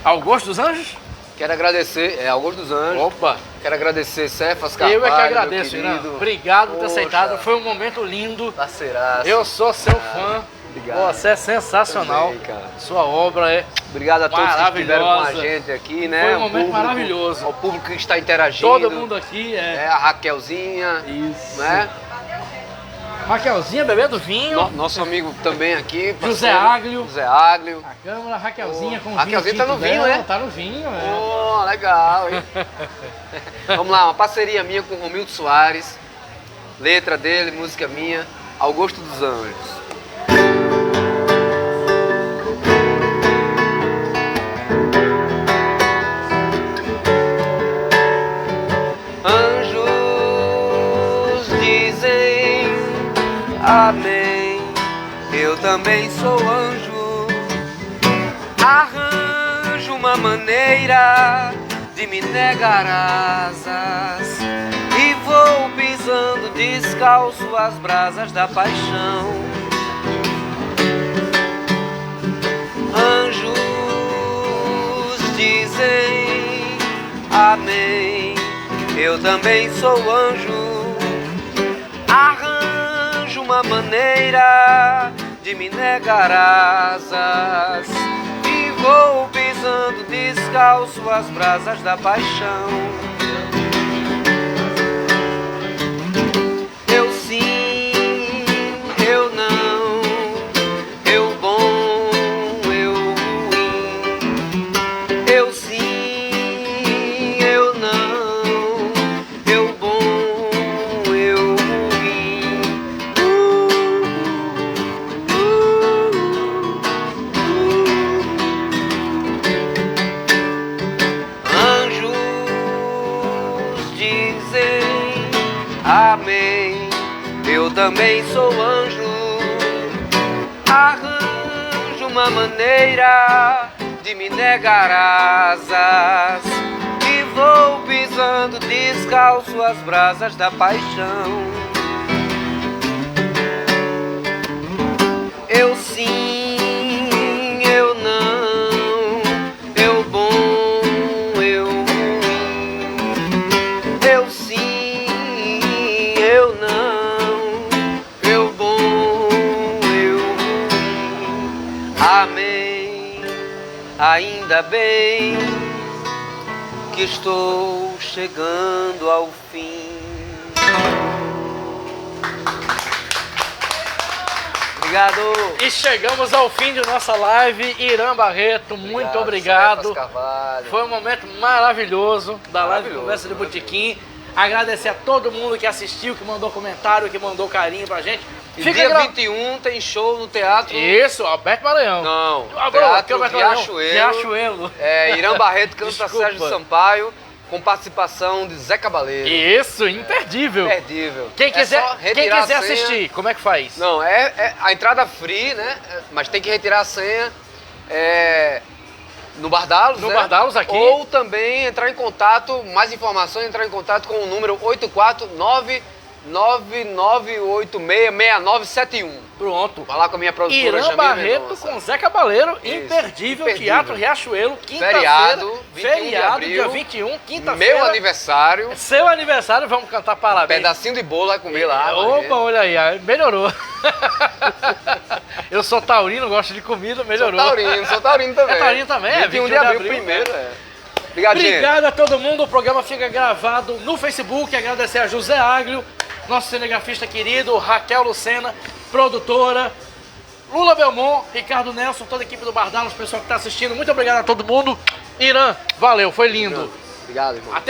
Ao Gosto dos Anjos? Quero agradecer, Augusto dos Anjos. Opa! Quero agradecer Cefas Carvalho. Eu é que agradeço, meu Irã. querido. Obrigado por ter Poxa. aceitado. Foi um momento lindo. Parceiraço. Eu sou seu fã. Obrigado. Você é sensacional. Também, cara. Sua obra é Obrigado a todos que estiveram com a maravilhosa. gente aqui, né? Foi um Ao momento público, maravilhoso. Ao público que está interagindo. todo mundo aqui. A Raquelzinha. Isso. Né? Raquelzinha bebendo vinho. Nosso amigo também aqui. José parceiro, Áglio. José Áglio. A câmera, Raquelzinha com o Raquelzinha vinho. tá no tinto vinho, dela, né? Tá no vinho, é. Oh, legal, hein? Vamos lá, uma parceria minha com o Romildo Soares. Letra dele, música minha. Ao Gosto dos Anjos. Anjos dizem amém. Eu também sou anjo. Arranjo uma maneira de me negar asas e vou pisando descalço as brasas da paixão. Anjos dizem amém. Eu também sou anjo. Arranjo uma maneira de me negar asas e vou pisando descalço as brasas da paixão. Eu sim, eu não, eu bom, eu ruim. Eu sim, eu não, eu bom, eu ruim. Anjos dizem amém. Eu também sou anjo. Arranjo uma maneira de me negar asas e vou pisando descalço as brasas da paixão. Eu sim, eu não, eu bom, eu ruim. Eu sim, eu não, eu bom, eu ruim. Amém, ainda bem que estou chegando ao fim. Obrigado. E chegamos ao fim de nossa live. Irã Barreto, muito obrigado. Cefas Carvalho. Foi um momento maravilhoso da live Maravilhoso, Conversa de Botequim. Agradecer a todo mundo que assistiu, que mandou comentário, que mandou carinho pra gente. E dia 21 tem show no Teatro... Isso, Alberto Maranhão. Não, Teatro Teatro Riachuelo. Riachuelo. Irã Barreto canta Desculpa. Sérgio Sampaio, com participação de Zé Cabaleiro. Isso, imperdível. Imperdível. Quem quiser, só quem retirar quiser a senha. assistir, como é que faz? Não, a entrada free, né? Mas tem que retirar a senha no Bardalos, No né? Bardalos aqui. Ou também entrar em contato, mais informações, entrar em contato com o número 849-9986-6971. Pronto. Falar com a minha produtora Irã Jamila Barreto Mendonça. com Zé Cabaleiro, Isso, imperdível, imperdível. Teatro Riachuelo, quinta-feira. Feriado, 21 de Feriado, abril. dia 21, quinta-feira. Meu aniversário. Seu aniversário, vamos cantar parabéns. Pedacinho de bolo vai comer lá. Opa, olha aí, melhorou. Eu sou taurino, gosto de comida, melhorou. Sou taurino também. É taurino também, é 21 de abril, primeiro, Obrigado, gente. Obrigado a todo mundo, o programa fica gravado no Facebook, agradecer a José Áglio, nosso cinegrafista querido, Raquel Lucena, produtora, Lula Belmont, Ricardo Nelson, toda a equipe do Bardalos, o pessoal que está assistindo. Muito obrigado a todo mundo. Irã, valeu, foi lindo. Obrigado, irmão.